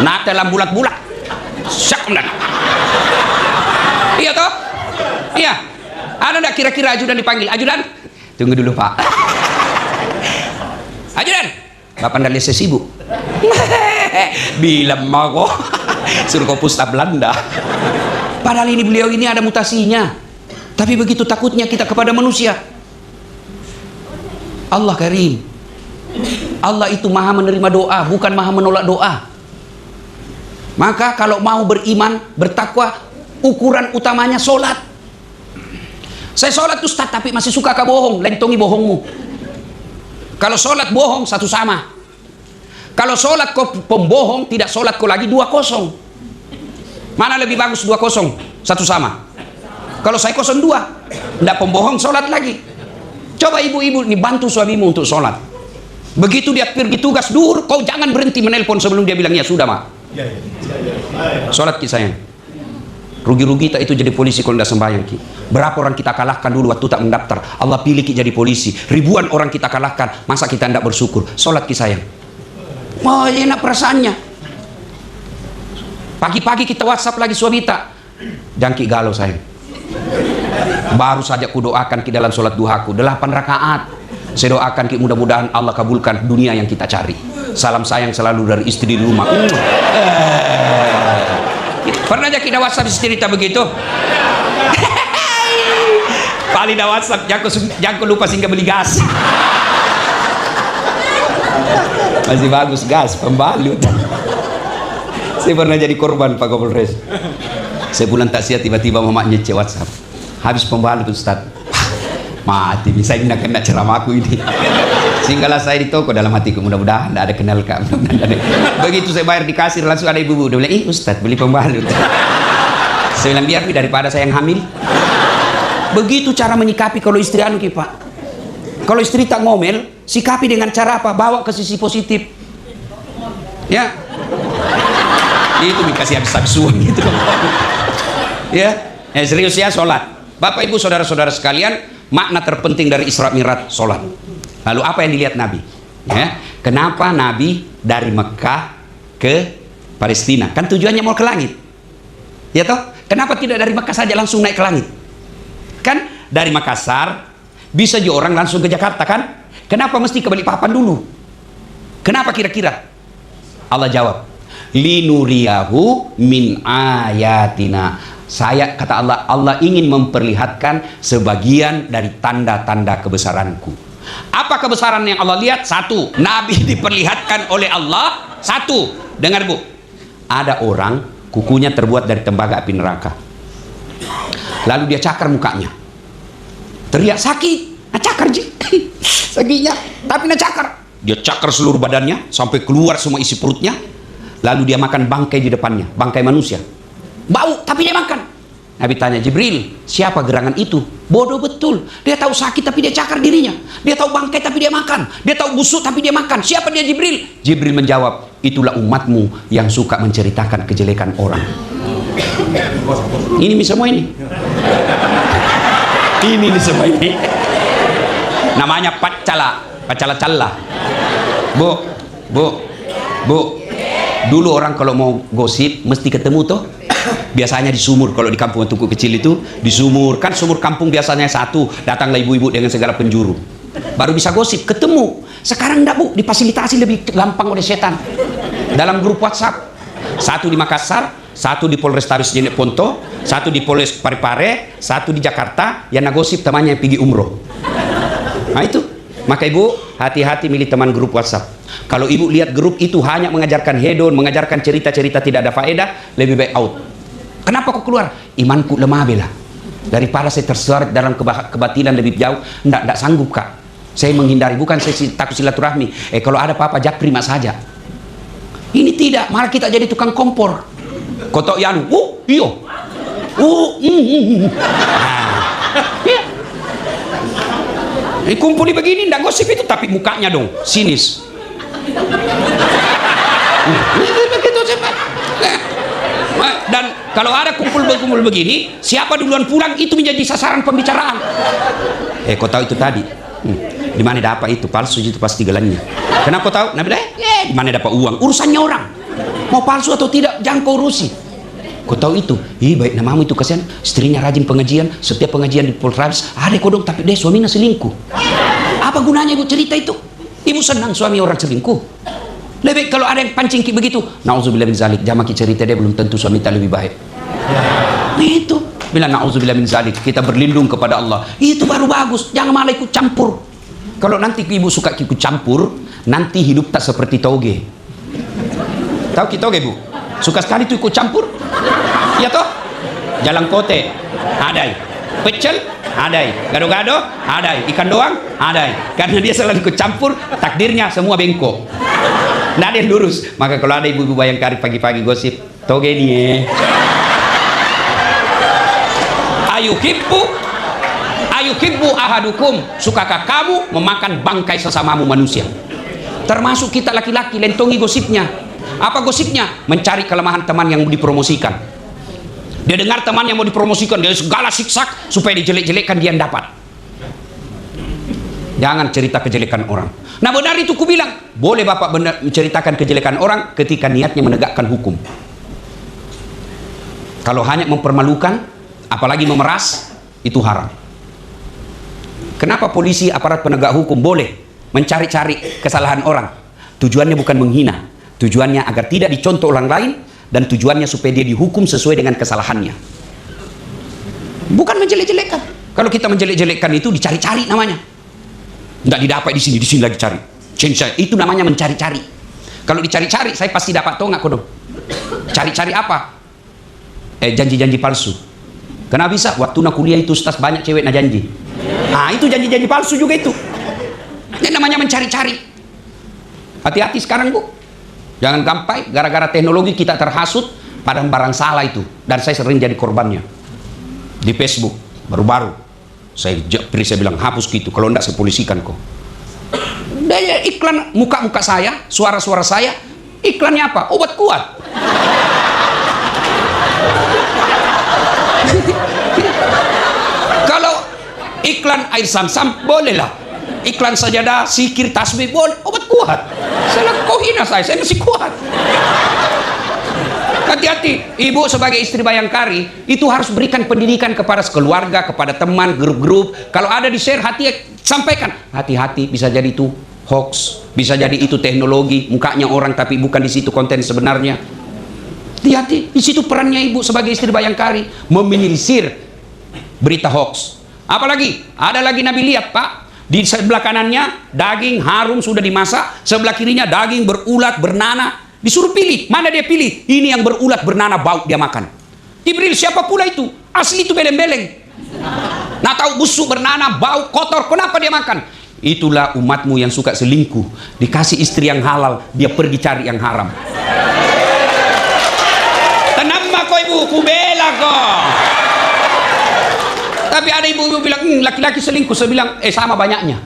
Nah, dalam bulat-bulat. Siap dan. Iya toh? Iya. Ada enggak kira-kira ajudan dipanggil? Ajudan? Tunggu dulu Pak. Ajudan, bapak ndak lihat saya sibuk. Bilang mau kok suruh kau pusta Belanda. Padahal ini beliau ini ada mutasinya. Tapi begitu takutnya kita kepada manusia. Allah Karim. Allah itu maha menerima doa, bukan maha menolak doa. Maka kalau mau beriman, bertakwa, ukuran utamanya solat. Saya solat Ustaz, tapi masih suka bohong, lentongi bohongmu. Kalau sholat bohong satu sama. Kalau sholat kau pembohong, tidak sholat kau lagi 2-0. Mana lebih bagus 2-0? Satu sama. Kalau saya 0-2, tidak pembohong sholat lagi. Coba ibu-ibu nih bantu suamimu untuk sholat. Begitu dia pergi tugas duhur, kau jangan berhenti menelpon sebelum dia bilang ya sudah mak. Sholat ki sayang. Rugi-rugi tak itu jadi polisi kalau tidak sembahyang ki. Berapa orang kita kalahkan dulu waktu tak mendaftar. Allah pilih ki jadi polisi. Ribuan orang kita kalahkan. Masa kita tidak bersyukur? Sholat ki sayang. Oh enak perasaannya. Pagi-pagi kita WhatsApp lagi suami tak. Jangan ki galau sayang. Baru saja ku doakan ki dalam sholat duhaku 8 rakaat. Saya doakan ki mudah-mudahan Allah kabulkan dunia yang kita cari. Salam sayang selalu dari istri di rumah. Pernah aja kita WhatsApp cerita begitu? Paling dah WhatsApp, jangan lupa singgah beli gas. Masih bagus gas, pembalut. Saya pernah jadi korban Pak Kapolres. Saya pulang taksiat tiba-tiba mamanya cek WhatsApp. Habis pembalut Ustaz. Mati, bisa ini kena ceramahku ini. Singgahlah saya di toko dalam hatiku, mudah-mudahan tidak ada kenal Kak. Begitu saya bayar di kasir langsung ada ibu-ibu dia bilang, Ustaz beli pembalut. Saya bilang biar daripada saya yang hamil. Begitu cara menyikapi kalau istri anu ki Pak. Kalau istri tak ngomel, sikapi dengan cara apa? Bawa ke sisi positif. Ya. Itu dikasih habis-habis uang gitu. Ya, serius ya sholat. Bapak Ibu saudara-saudara sekalian, makna terpenting dari Isra Mi'raj sholat. Lalu apa yang dilihat Nabi? Ya, Kenapa Nabi dari Mekah ke Palestina? Kan tujuannya mau ke langit. Ya toh? Kenapa tidak dari Mekah saja langsung naik ke langit? Kan dari Makassar bisa juga orang langsung ke Jakarta kan? Kenapa mesti ke Balikpapan dulu? Kenapa kira-kira? Allah jawab, linuriyahu min ayatina. Saya, kata Allah, Allah ingin memperlihatkan sebagian dari tanda-tanda kebesaranku. Apa kebesaran yang Allah lihat? Satu, Nabi diperlihatkan oleh Allah. Satu, dengar Bu, ada orang kukunya terbuat dari tembaga api neraka, lalu dia cakar mukanya, teriak sakit, nah cakar sakitnya, tapi nah cakar, dia cakar seluruh badannya sampai keluar semua isi perutnya, lalu dia makan bangkai di depannya, bangkai manusia, bau tapi dia makan. Nabi tanya, Jibril, siapa gerangan itu? Bodoh betul, dia tahu sakit tapi dia cakar dirinya, dia tahu bangkai tapi dia makan, dia tahu busuk tapi dia makan. Siapa dia Jibril? Jibril menjawab, itulah umatmu yang suka menceritakan kejelekan orang. Ini semua ini. Ini semua ini. Namanya pacala. Bu. Dulu orang kalau mau gosip mesti ketemu tuh. Biasanya di sumur, kalau di kampung Tuku kecil itu di sumur, kan sumur kampung biasanya satu, datanglah ibu-ibu dengan segala penjuru, baru bisa gosip, ketemu. Sekarang enggak Bu, difasilitasi lebih gampang oleh setan. Dalam grup WhatsApp, satu di Makassar, satu di Polrestabes Jeneponto, satu di Polres Parepare, satu di Jakarta, yang nagosip temannya yang pergi umroh. Nah itu, maka Ibu hati-hati milih teman grup WhatsApp. Kalau Ibu lihat grup itu hanya mengajarkan hedon, mengajarkan cerita-cerita tidak ada faedah, lebih baik out. Kenapa kok keluar? Imanku lemah bela. Daripada saya terseret dalam kebatilan lebih jauh, enggak sanggup Kak. Saya menghindari, bukan saya takut silaturahmi. Kalau ada apa-apa japri mas saja. Ini tidak, malah kita jadi tukang kompor. Kotok Yanu, iyo. Kumpul begini, enggak gosip itu, tapi mukanya dong, sinis. Dan kalau ada kumpul begini, siapa duluan pulang itu menjadi sasaran pembicaraan. Kau tahu itu tadi? Di mana dapat itu palsu itu pasti gelannya. Kenapa kau tahu? Nabi di mana dapat uang? Urusannya orang. Mau palsu atau tidak, jangan kau urusi. Kau tahu itu? Baik namamu itu kasihan. Istrinya rajin pengajian, setiap pengajian di Polres ada kodong, tapi dia suaminya selingkuh. Apa gunanya Ibu cerita itu? Ibu senang suami orang selingkuh. Lebih kalau ada yang pancing begitu, na'udzubillah min zalik, jangan cerita dia belum tentu suami tak lebih baik. Itu bilang na'udzubillah min zalik, kita berlindung kepada Allah. Itu baru bagus, jangan malah ikut campur. Kalau nanti Ibu suka ikut campur, nanti hidup tak seperti toge. Tahu kita toge Bu? Suka sekali tuh ikut campur. Ya toh? Jalan kote, adai. Pecel, adai. Gado-gado, adai. Ikan doang, adai. Karena dia selalu ikut campur, takdirnya semua bengkok. Nggak ada yang lurus. Maka kalau ada ibu-ibu Bayangkari pagi-pagi gosip, toge nih. Ayuhibbu ahadukum, sukakah kamu memakan bangkai sesamamu manusia? Termasuk kita laki-laki lentongi gosipnya. Apa gosipnya? Mencari kelemahan teman yang mau dipromosikan. Dia dengar teman yang mau dipromosikan, dia segala siksak supaya dijelek-jelekkan, dia dapat. Jangan cerita kejelekan orang. Nah benar itu ku bilang, boleh Bapak benar menceritakan kejelekan orang ketika niatnya menegakkan hukum. Kalau hanya mempermalukan, apalagi memeras, itu haram. Kenapa polisi, aparat penegak hukum boleh mencari-cari kesalahan orang? Tujuannya bukan menghina, tujuannya agar tidak dicontoh orang lain, dan tujuannya supaya dia dihukum sesuai dengan kesalahannya. Bukan menjelek-jelekan. Kalau kita menjelek-jelekan itu dicari-cari namanya. Nggak didapat di sini lagi cari. Itu namanya mencari-cari. Kalau dicari-cari, saya pasti dapat toh nggak kodong. Cari-cari apa? Janji-janji palsu. Kenapa bisa? Waktu nak kuliah itu ustaz banyak cewek nak janji. Nah itu janji-janji palsu juga itu. Ini namanya mencari-cari. Hati-hati sekarang Bu. Jangan sampai gara-gara teknologi kita terhasut pada barang salah itu. Dan saya sering jadi korbannya. Di Facebook baru-baru. Saya bilang hapus gitu, kalau enggak saya polisikan kok. Daya iklan muka-muka saya, suara-suara saya, iklannya apa? Obat kuat. Kalau iklan air Sam-Sam bolehlah. Iklan sajadah, sikir, tasbih boleh, obat kuat. kuat. Kau hina saya masih kuat. Hati-hati, ibu sebagai istri Bayangkari itu harus berikan pendidikan kepada keluarga, kepada teman, grup-grup. Kalau ada di share, sampaikan. Hati-hati, bisa jadi itu hoax, bisa jadi itu teknologi, mukanya orang tapi bukan di situ konten sebenarnya. Hati-hati, di situ perannya ibu sebagai istri Bayangkari meminimalisir berita hoax. Apalagi, ada lagi Nabi lihat Pak, di sebelah kanannya daging harum sudah dimasak, sebelah kirinya daging berulat, bernanah. Disuruh pilih, mana dia pilih? Ini yang berulat, bernanah, bau, dia makan. Jibril, siapa pula itu? Asli itu beleng-beleng. Nah tahu busuk, bernanah, bau, kotor, kenapa dia makan? Itulah umatmu yang suka selingkuh. Dikasih istri yang halal, dia pergi cari yang haram. Tenang kok ibu, ku bela kok. Tapi ada ibu-ibu bilang, laki-laki selingkuh. Saya bilang, sama banyaknya.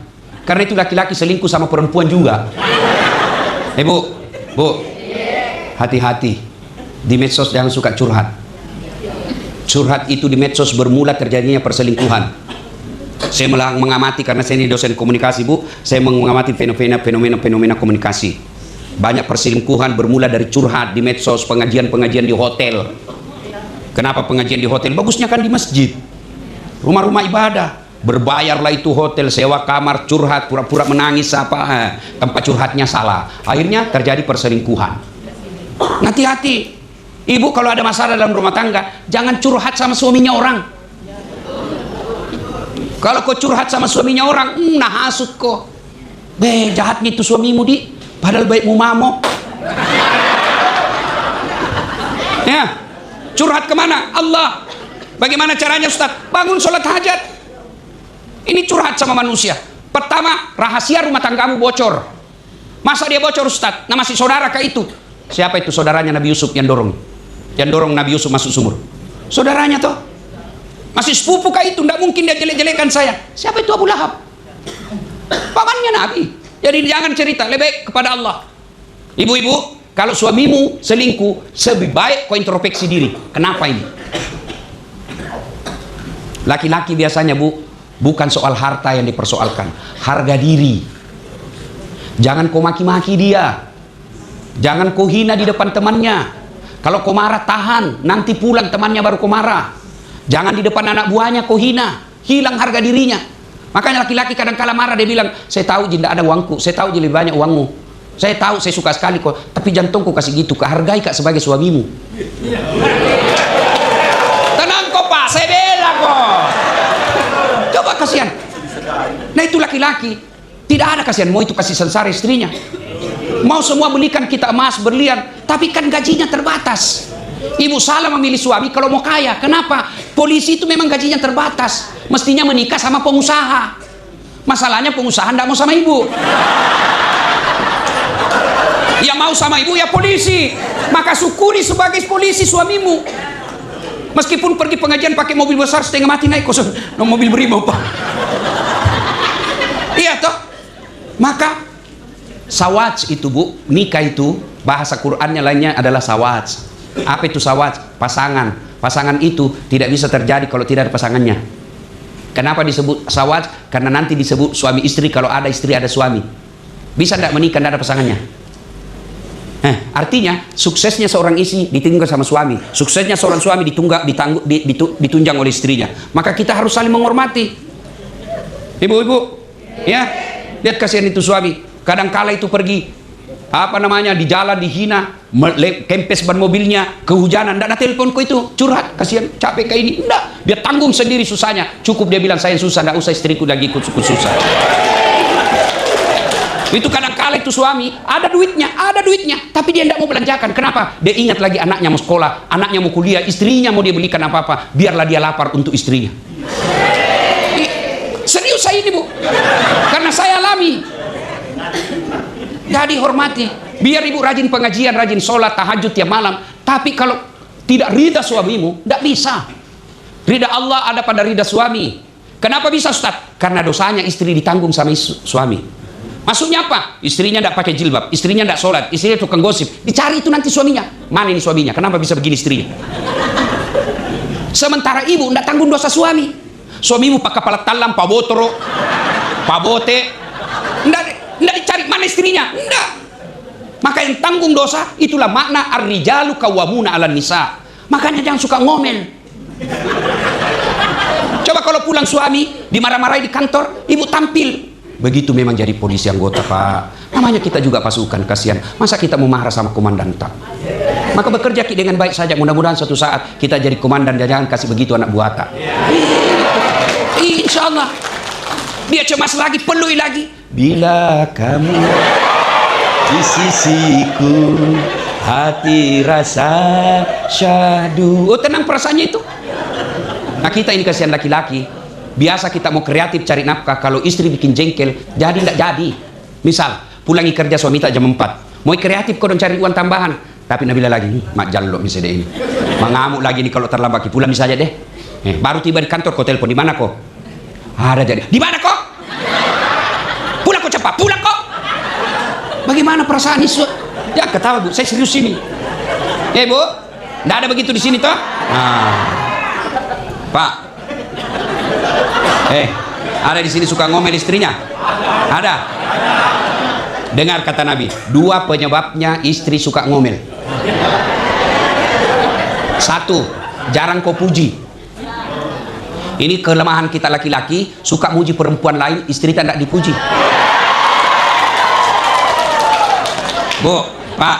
Karena itu laki-laki selingkuh sama perempuan juga. Bu, hati-hati. Di medsos jangan suka curhat. Curhat itu di medsos bermula terjadinya perselingkuhan. Saya mengamati, karena saya ini dosen komunikasi Bu, saya mengamati fenomena komunikasi. Banyak perselingkuhan bermula dari curhat di medsos, pengajian-pengajian di hotel. Kenapa pengajian di hotel? Bagusnya kan di masjid, rumah-rumah ibadah. Berbayarlah itu hotel, sewa kamar, curhat, pura-pura menangis, tempat curhatnya salah. Akhirnya terjadi perselingkuhan. Hati-hati, ibu kalau ada masalah dalam rumah tangga, jangan curhat sama suaminya orang. Kalau kau curhat sama suaminya orang, nah hasut kok. Jahatnya itu suamimu padahal baikmu mamo. Ya, curhat kemana? Allah. Bagaimana caranya Ustaz? Bangun sholat hajat. Ini curhat sama manusia. Pertama, rahasia rumah tanggamu bocor. Masa dia bocor Ustaz? Nah masih saudara kah itu? Siapa itu saudaranya Nabi Yusuf yang dorong Nabi Yusuf masuk sumur? Saudaranya toh. Masih sepupu kah itu? Tidak mungkin dia jelek-jelekan saya. Siapa itu? Abu Lahab, pamannya Nabi. Jadi jangan cerita, lebih baik kepada Allah. Ibu-ibu, kalau suamimu selingkuh, lebih baik kau introspeksi diri. Kenapa ini? Laki-laki biasanya Bu, bukan soal harta yang dipersoalkan, harga diri. Jangan kau maki-maki dia, jangan kau hina di depan temannya. Kalau kau marah tahan, nanti pulang temannya baru kau marah. Jangan di depan anak buahnya kau hina, hilang harga dirinya. Makanya laki-laki kadang-kala marah, dia bilang, saya tahu tidak ada uangku, saya tahu lebih banyak uangmu, saya tahu saya suka sekali kok, tapi jantungku kasih gitu, kehargai kak sebagai suamimu. Tenang kok Pak, saya bela kok. Coba kasihan. Nah itu laki-laki tidak ada kasihan, mau itu kasih sengsara istrinya, mau semua belikan kita emas berlian, tapi kan gajinya terbatas. Ibu salah memilih suami kalau mau kaya. Kenapa? Polisi itu memang gajinya terbatas, mestinya menikah sama pengusaha. Masalahnya pengusaha tidak mau sama ibu. Yang mau sama ibu ya polisi. Maka syukuri sebagai polisi suamimu. Meskipun pergi pengajian pakai mobil besar setengah mati naik kosong, mobil brimo Pak. Iya toh. Maka sawaj itu Bu, nikah itu bahasa Qur'annya lainnya adalah sawaj. Apa itu sawaj? Pasangan. Pasangan itu tidak bisa terjadi kalau tidak ada pasangannya. Kenapa disebut sawaj? Karena nanti disebut suami istri kalau ada istri ada suami. Bisa tidak menikah tidak ada pasangannya? Artinya suksesnya seorang istri ditinggal sama suami, suksesnya seorang suami ditunjang oleh istrinya. Maka kita harus saling menghormati. Ibu-ibu, ya, lihat kasihan itu suami. Kadang-kala itu pergi di jalan dihina, kempes ban mobilnya, kehujanan, tidak ada teleponku itu, curhat, kasihan, capek kayak ini, tidak, dia tanggung sendiri susahnya, cukup dia bilang saya susah, tidak usah istriku lagi ikut susah. Itu kadang-kala itu suami ada duitnya, tapi dia tidak mau belanjakan. Kenapa? Dia ingat lagi anaknya mau sekolah, anaknya mau kuliah, istrinya mau dia belikan apa-apa, biarlah dia lapar untuk istrinya. Serius saya ini Bu, karena saya alami. Jadi hormati, biar ibu rajin pengajian, rajin sholat, tahajud tiap malam. Tapi kalau tidak ridha suamimu, tidak bisa. Ridha Allah ada pada ridha suami. Kenapa bisa Ustaz? Karena dosanya istri ditanggung sama suami. Maksudnya apa? Istrinya tidak pakai jilbab, istrinya tidak sholat, istrinya tukang gosip. Dicari itu nanti suaminya. Mana ini suaminya? Kenapa bisa begini istrinya? Sementara ibu tidak tanggung dosa suami. Suamimu pakai kepala talam, pak botoro, pak bote. Tidak dicari mana sama istrinya. Enggak. Maka yang tanggung dosa, itulah makna ar-rijalu qawwamuna 'alan nisa. Makanya jangan suka ngomel. Coba kalau pulang suami dimarah-marahi di kantor, ibu tampil. Begitu memang jadi polisi anggota, Pak. Namanya kita juga pasukan, kasihan. Masa kita mau marah sama komandan, tak? Maka bekerja dengan baik saja. Mudah-mudahan suatu saat kita jadi komandan, dan jangan kasih begitu anak buah, tak? Insya Allah. Dia cemas lagi, pelui lagi. Bila kamu di sisiku, hati rasa syahdu. Oh, tenang perasaannya itu. Nah, kita ini kasihan laki-laki. Biasa kita mau kreatif cari nafkah, kalau istri bikin jengkel, jadi tidak jadi. Misal, pulangi kerja suami tak jam 4. Mau kreatif kau dong cari uang tambahan. Tapi Nabila lagi, mak jallo misalnya ini. Mengamuk lagi nih kalau terlambat, pulang bisa aja deh. Baru tiba di kantor, kau telepon, di mana kok? Ada jadi. Di mana kok? Pulang kok cepat, pulang kok. Bagaimana perasaan isu? Ya ketawa Bu, saya serius ini. Bu, nggak ada begitu di sini toh? Nah, Pak. Ada di sini suka ngomel istrinya? Ada. Dengar kata Nabi, 2 penyebabnya istri suka ngomel. 1, jarang kau puji. Ini kelemahan kita laki-laki, suka muji perempuan lain, istri tak dipuji. Bu, Pak,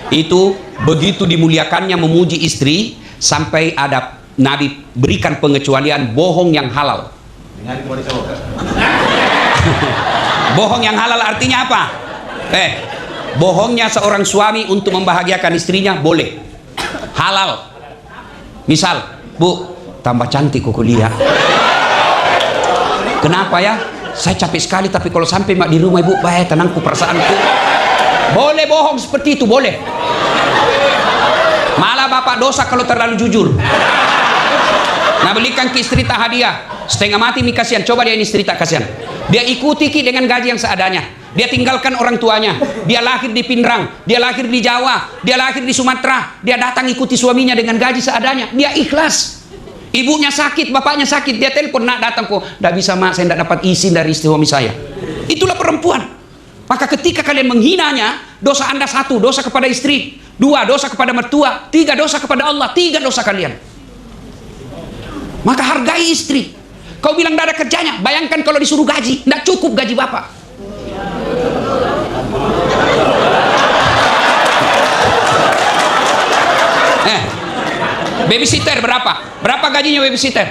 itu begitu dimuliakannya memuji istri, sampai ada Nabi berikan pengecualian bohong yang halal. Bohong yang halal artinya apa? Bohongnya seorang suami untuk membahagiakan istrinya boleh, halal. Misal, Bu, tambah cantik kok kuliah. Kenapa ya? Saya capek sekali, tapi kalau sampai mak di rumah Ibu, baik tenangku perasaanku. Boleh bohong seperti itu, boleh. Malah bapak dosa kalau terlalu jujur. Nah, belikan ke istri tak hadiah, setengah mati mi kasihan. Coba dia ini istri tak kasihan. Dia ikuti ki dengan gaji yang seadanya. Dia tinggalkan orang tuanya. Dia lahir di Pindrang, dia lahir di Jawa, dia lahir di Sumatera. Dia datang ikuti suaminya dengan gaji seadanya. Dia ikhlas. Ibunya sakit, bapaknya sakit, dia telepon, nak datang kok. Tidak bisa mak, saya tidak dapat izin dari istri suami saya. Itulah perempuan. Maka ketika kalian menghinanya, dosa Anda 1, dosa kepada istri. 2, dosa kepada mertua. 3, dosa kepada Allah. 3 dosa kalian. Maka hargai istri. Kau bilang tidak ada kerjanya, bayangkan kalau disuruh gaji, tidak cukup gaji bapak. Babysitter berapa? Berapa gajinya babysitter?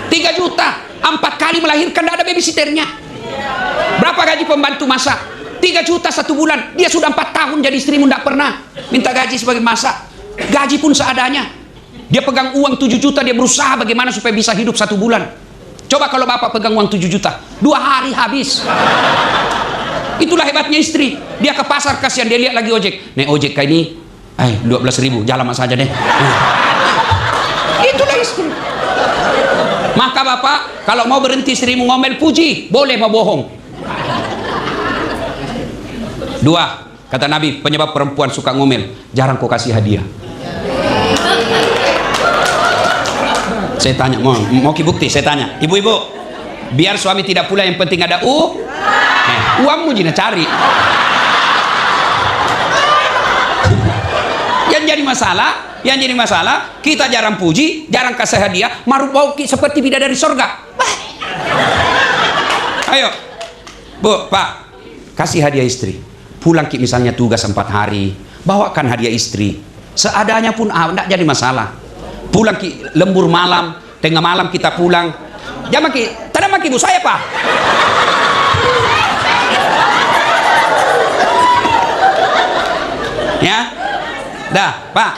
3 juta. 4 kali melahirkan, tidak ada babysitternya. Berapa gaji pembantu masak? 3 juta 1 bulan. Dia sudah 4 tahun jadi istrimu, tidak pernah minta gaji sebagai masak. Gaji pun seadanya. Dia pegang uang 7 juta, dia berusaha bagaimana supaya bisa hidup 1 bulan. Coba kalau bapak pegang uang 7 juta, 2 hari habis. Itulah hebatnya istri. Dia ke pasar, kasihan, dia lihat lagi ojek. Nih ojek kayak ini, 12.000, jalan saja deh. Itulah istri. Maka bapak, kalau mau berhenti istrimu ngomel, puji. Boleh mau bohong. 2, kata Nabi, penyebab perempuan suka ngomel, jarang kau kasih hadiah. Saya tanya, mau bukti? Saya tanya, ibu-ibu, biar suami tidak pula, yang penting ada uangmu jina cari. Yang jadi masalah, kita jarang puji, jarang kasih hadiah, maru bau seperti bidadari sorga. Ayo, Bu, Pak, kasih hadiah istri. Pulang misalnya tugas 4 hari, bawakan hadiah istri. Seadanya pun tidak jadi masalah. Pulang lembur malam, tengah malam kita pulang. Jangan tidak maki Bu saya, Pak. Ya, dah, Pak.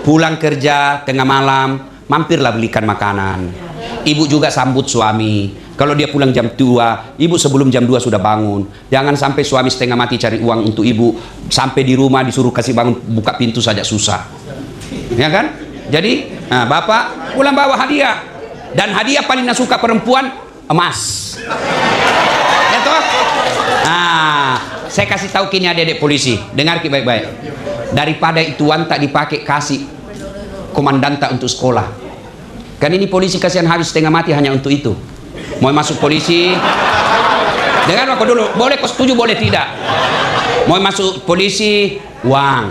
Pulang kerja tengah malam, mampirlah belikan makanan. Ibu juga sambut suami. Kalau dia pulang jam 2, ibu sebelum jam 2 sudah bangun. Jangan sampai suami setengah mati cari uang untuk ibu, sampai di rumah disuruh kasih bangun, buka pintu saja susah. Ya kan? Jadi, bapak pulang bawa hadiah. Dan hadiah paling suka perempuan, emas. Ya toh? Saya kasih tahu kini adik-adik polisi, dengar baik-baik. Daripada ituan tak dipakai, kasih komandanta untuk sekolah. Kan ini polisi kasihan habis setengah mati hanya untuk itu. Mau masuk polisi, Dengar aku dulu, boleh kau setuju, boleh tidak. Mau masuk polisi, uang.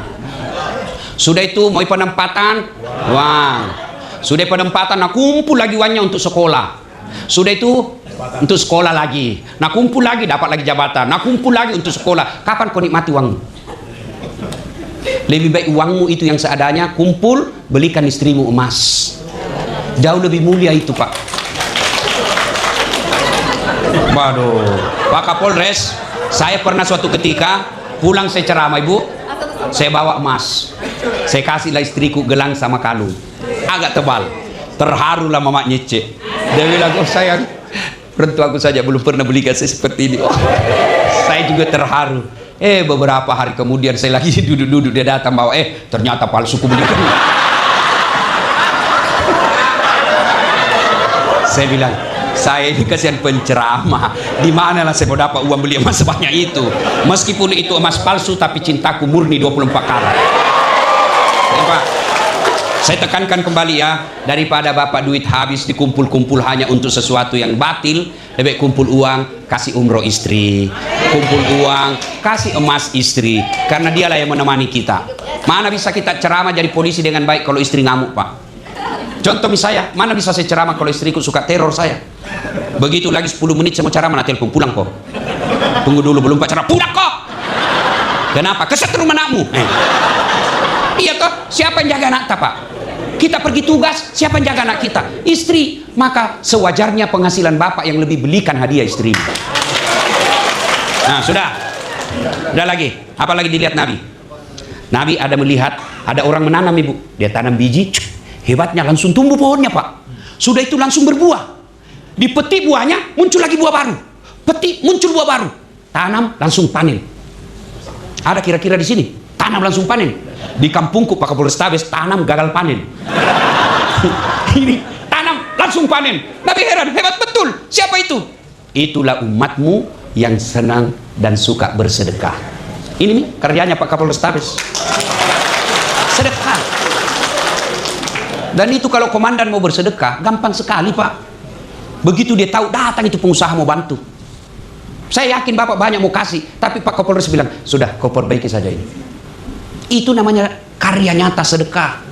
Sudah itu mau penempatan, uang. Sudah penempatan, nah kumpul lagi uangnya untuk sekolah. Sudah itu untuk sekolah lagi. Nah kumpul lagi, dapat lagi jabatan. Nah kumpul lagi untuk sekolah. Kapan kau nikmati uangmu? Lebih baik uangmu itu yang seadanya, kumpul, belikan istrimu emas. Jauh lebih mulia itu, Pak. Waduh, Pak Kapolres, saya pernah suatu ketika pulang saya ceramah, Ibu, saya bawa emas. Saya kasihlah istriku gelang sama kalung. Agak tebal. Terharulah Mama Nyece. Dia bilang, oh sayang, peruntuk aku saja belum pernah beli kasih seperti ini. Oh, saya juga terharu. Beberapa hari kemudian saya lagi duduk-duduk, dia datang bawa, ternyata palsu ku beli. Saya bilang, saya ini kasihan penceramah. Di manalah saya mau dapat uang beli emas sebanyak itu? Meskipun itu emas palsu, tapi cintaku murni 24 karat. Pak, saya tekankan kembali ya, daripada Bapak duit habis dikumpul-kumpul hanya untuk sesuatu yang batil, lebih kumpul uang, kasih umroh istri, kumpul uang, kasih emas istri, karena dialah yang menemani kita. Mana bisa kita ceramah jadi polisi dengan baik kalau istri ngamuk, Pak? Contoh misalnya, mana bisa saya ceramah kalau istriku suka teror saya? Begitu lagi 10 menit saya mau ceramah, nah telepon, pulang kok. Tunggu dulu, belum pacaran, pulang kok. Kenapa? Kesetrum anakmu. Iya toh, siapa yang jaga anak kita, Pak? Kita pergi tugas, siapa yang jaga anak kita? Istri. Maka sewajarnya penghasilan Bapak yang lebih belikan hadiah istri. Nah, sudah. Udah lagi. Apa lagi dilihat Nabi? Nabi ada melihat, ada orang menanam, Ibu. Dia tanam biji, hebatnya langsung tumbuh pohonnya, Pak. Sudah itu langsung berbuah. Dipetik buahnya, muncul lagi buah baru. Petik, muncul buah baru. Tanam, langsung panen. Ada kira-kira di sini? Tanam langsung panen. Di kampungku Pak Kapolrestabes, tanam gagal panen. Ini tanam langsung panen. Nabi heran, hebat betul. Siapa itu? Itulah umatmu yang senang dan suka bersedekah. Ini nih kerjanya Pak Kapolrestabes. Sedekah. Dan itu kalau komandan mau bersedekah, gampang sekali, Pak. Begitu dia tahu datang itu pengusaha mau bantu. Saya yakin Bapak banyak mau kasih, tapi Pak Kapolres bilang, sudah kau perbaiki saja ini. Itu namanya karya nyata sedekah.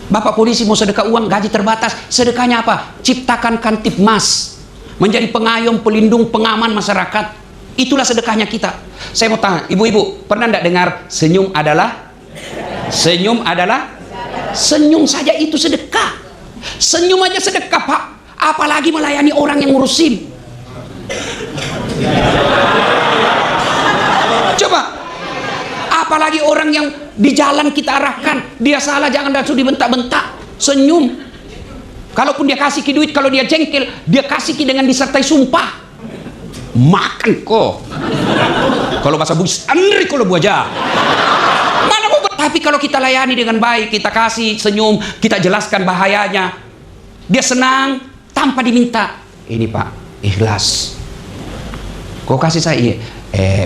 Bapak polisi mau sedekah uang, gaji terbatas, sedekahnya apa? Ciptakan Kantipmas, menjadi pengayom, pelindung, pengaman masyarakat. Itulah sedekahnya kita. Saya mau tanya, ibu-ibu, pernah tidak dengar senyum adalah senyum saja itu sedekah. Senyum aja sedekah, Pak. Apalagi melayani orang yang ngurus SIM. Coba, apalagi orang yang di jalan kita arahkan, dia salah jangan langsung dibentak-bentak. Senyum. Kalaupun dia kasih ki duit, kalau dia jengkel, dia kasih ki dengan disertai sumpah. Makan kok. Kalau bahasa Bugis, andri kalau buaja. Mana mau, tapi kalau kita layani dengan baik, kita kasih senyum, kita jelaskan bahayanya, dia senang tanpa diminta. Ini Pak, ikhlas. Kau kasih saya,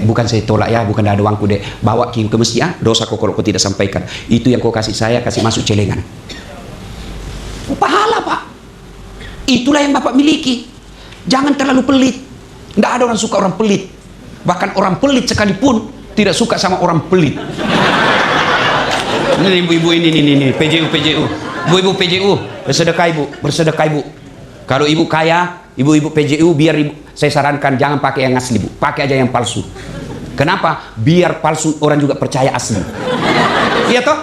bukan saya tolak ya, bukan ada uangku deh, bawa ke masjid ya, dosa kau kalau kau tidak sampaikan. Itu yang kau kasih saya, kasih masuk celengan. Pahala, Pak. Itulah yang Bapak miliki. Jangan terlalu pelit. Tidak ada orang suka orang pelit. Bahkan orang pelit sekalipun tidak suka sama orang pelit. Ini ibu-ibu ini PJU. Ibu-ibu PJU, bersedekah ibu. Kalau ibu kaya, ibu-ibu PJU, biar ibu, saya sarankan jangan pakai yang asli, Bu. Pakai aja yang palsu. Kenapa? Biar palsu orang juga percaya asli. Iya toh?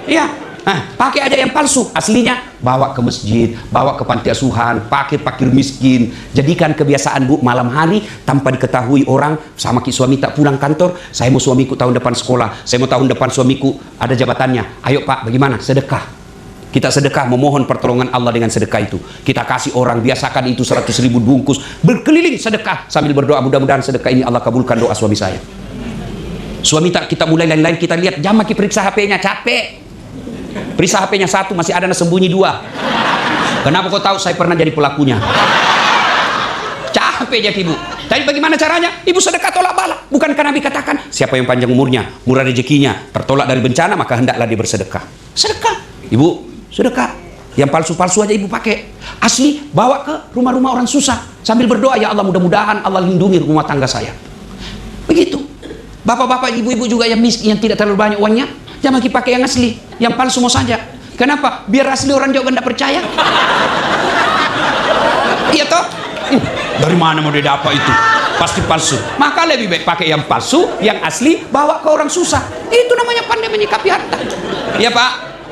Iya. Nah, pakai aja yang palsu, aslinya bawa ke masjid, bawa ke panti asuhan, pakai fakir miskin. Jadikan kebiasaan, Bu, malam hari tanpa diketahui orang, sama suami tak pulang kantor, saya mau suamiku tahun depan sekolah, saya mau tahun depan suamiku ada jabatannya. Ayo Pak, bagaimana? Sedekah. Kita sedekah, memohon pertolongan Allah dengan sedekah itu. Kita kasih orang, biasakan itu 100.000 bungkus, berkeliling sedekah sambil berdoa, mudah-mudahan sedekah ini Allah kabulkan doa suami saya. Suami tak kita mulai lain-lain, kita lihat jam maki periksa HP-nya, capek. Periksa HP-nya 1, masih ada sembunyi 2. Kenapa kau tahu? Saya pernah jadi pelakunya. Capek jadi Ibu. Tapi bagaimana caranya? Ibu sedekah tolak bala. Bukankah Nabi katakan, siapa yang panjang umurnya, murah rezekinya, tertolak dari bencana, maka hendaklah dia bersedekah. Sedekah. Ibu sedekah. Yang palsu-palsu aja Ibu pakai. Asli bawa ke rumah-rumah orang susah. sambil berdoa, ya Allah mudah-mudahan Allah lindungi rumah tangga saya. Begitu. Bapak-bapak, ibu-ibu juga yang miskin, yang tidak terlalu banyak uangnya, jangan pakai yang asli, yang palsu mau saja. Kenapa? Biar asli orang juga tidak percaya. Iya toh? Dari mana mau didapat itu? Pasti palsu. Maka lebih baik pakai yang palsu, yang asli bawa ke orang susah. Itu namanya pandai menyikapi harta. Iya Pak,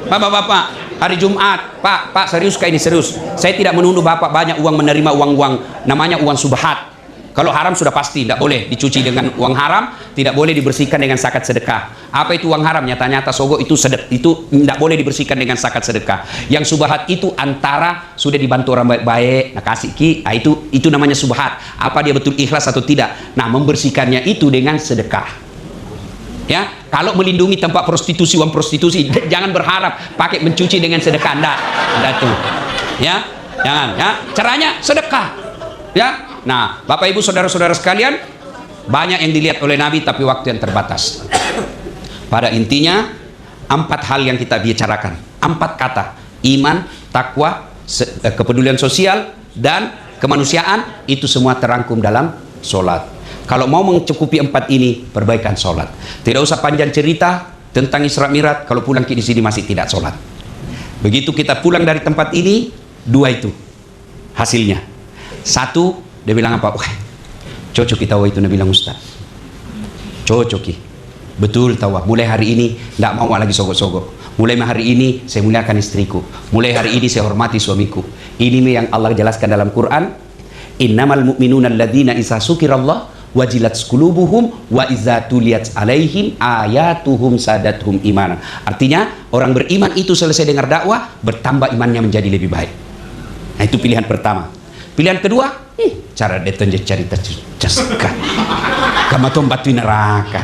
bapak-bapak, hari Jumat, Pak serius kayak ini serius. Saya tidak menuduh bapak banyak uang menerima uang-uang, namanya uang subhat. Kalau haram sudah pasti tidak boleh dicuci dengan uang haram, tidak boleh dibersihkan dengan zakat sedekah. Apa itu uang haram? Nyata-nyata sogok itu itu tidak boleh dibersihkan dengan zakat sedekah. Yang subhat itu antara sudah dibantu orang baik-baik, nah kasih ki, nah itu namanya subhat. Apa dia betul ikhlas atau tidak? Nah, membersihkannya itu dengan sedekah. Ya, kalau melindungi tempat prostitusi, uang prostitusi, jangan berharap pakai mencuci dengan sedekah, enggak tuh. Ya, jangan ya. Caranya sedekah. Ya. Nah, Bapak Ibu saudara-saudara sekalian, banyak yang dilihat oleh Nabi tapi waktu yang terbatas. Pada intinya 4 hal yang kita bicarakan, 4 kata: iman, takwa, kepedulian sosial, dan kemanusiaan. Itu semua terangkum dalam sholat. Kalau mau mencukupi 4 ini, perbaikan sholat. Tidak usah panjang cerita tentang Isra Mi'raj kalau pulang di sini masih tidak sholat. Begitu kita pulang dari tempat ini, 2 itu hasilnya. 1, dia bilang apa? Wah, cocok kita itu, Nabi bilang Ustaz. Cocok ki. Betul tahu. Mulai hari ini tidak mau lagi sogok-sogok. Mulai hari ini saya muliakan istriku. Mulai hari ini saya hormati suamiku. Ini yang Allah jelaskan dalam Quran. Innamal mu'minuna alladzina idza dzukirallah wajilat qulubuhum wa idza tuliyat alaihim ayatuhum sadathum imanan. Artinya orang beriman itu selesai dengar dakwah bertambah imannya menjadi lebih baik. Nah, itu pilihan pertama. Pilihan kedua, cara deton cerita caska. Kama tom batu neraka.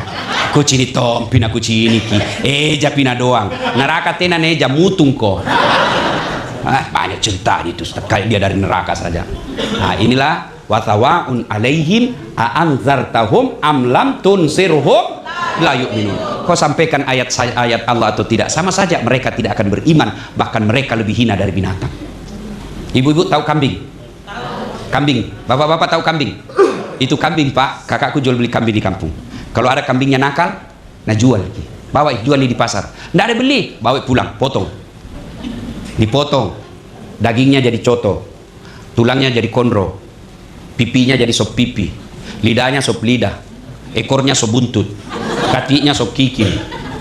Ko cini tom pina ku cini ki. Pina doang. Neraka tena neja mutung ko. Banyak cerita itu, kayak dia dari neraka saja. Nah, inilah watawaun alaihim a'anzartahum am lam tunsirhum la yu'minun. Kau sampaikan ayat Allah atau tidak, sama saja mereka tidak akan beriman, bahkan mereka lebih hina dari binatang. Ibu-ibu tahu kambing? Kambing, bapak-bapak tahu kambing? Itu kambing Pak, kakakku jual beli kambing di kampung. Kalau ada kambingnya nakal, nah jual, bawa jual di pasar. Nggak ada beli, bawa pulang, potong, dipotong, dagingnya jadi coto, tulangnya jadi konro, pipinya jadi sop pipi, lidahnya sop lidah, ekornya sop buntut, kakinya sop kiki,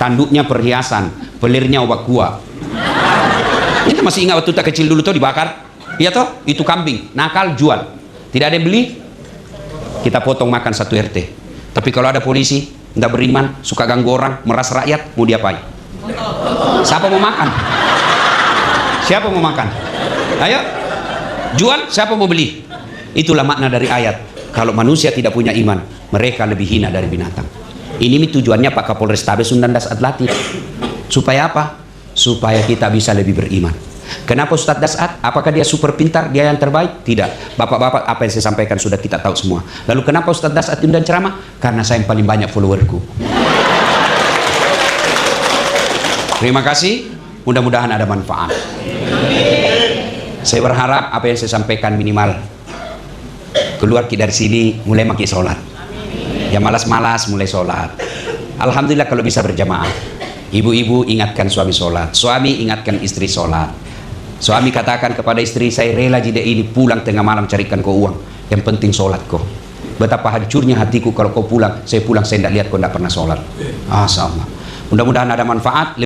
tanduknya perhiasan, pelirnya obat kuah. Kita masih ingat waktu tak kecil dulu tuh dibakar. Iya toh, itu kambing, nakal jual. Tidak ada yang beli, kita potong makan 1 RT. Tapi kalau ada polisi, tidak beriman, suka ganggu orang, meras rakyat, mau diapain? Siapa mau makan? Siapa mau makan? Ayo, jual, siapa mau beli? Itulah makna dari ayat. Kalau manusia tidak punya iman, mereka lebih hina dari binatang. Ini tujuannya Pak Kapolrestabes Sundan Dasat Latif. Supaya apa? Supaya kita bisa lebih beriman. Kenapa Ustadz Dasat? Apakah dia super pintar, dia yang terbaik? Tidak. Bapak-bapak, apa yang saya sampaikan sudah kita tahu semua. Lalu kenapa Ustadz Dasat undang ceramah? Karena saya yang paling banyak followerku. Terima kasih. Mudah-mudahan ada manfaat. Saya berharap apa yang saya sampaikan minimal keluar dari sini mulai makin sholat. Ya malas-malas mulai sholat. Alhamdulillah kalau bisa berjamaah. Ibu-ibu ingatkan suami sholat, suami ingatkan istri sholat. Suami katakan kepada istri, saya rela jeda ini pulang tengah malam carikan kau uang, yang penting sholat kau. Betapa hancurnya hatiku kalau kau pulang, saya pulang saya tidak lihat kau tidak pernah sholat. Masya Allah. Mudah-mudahan ada manfaat.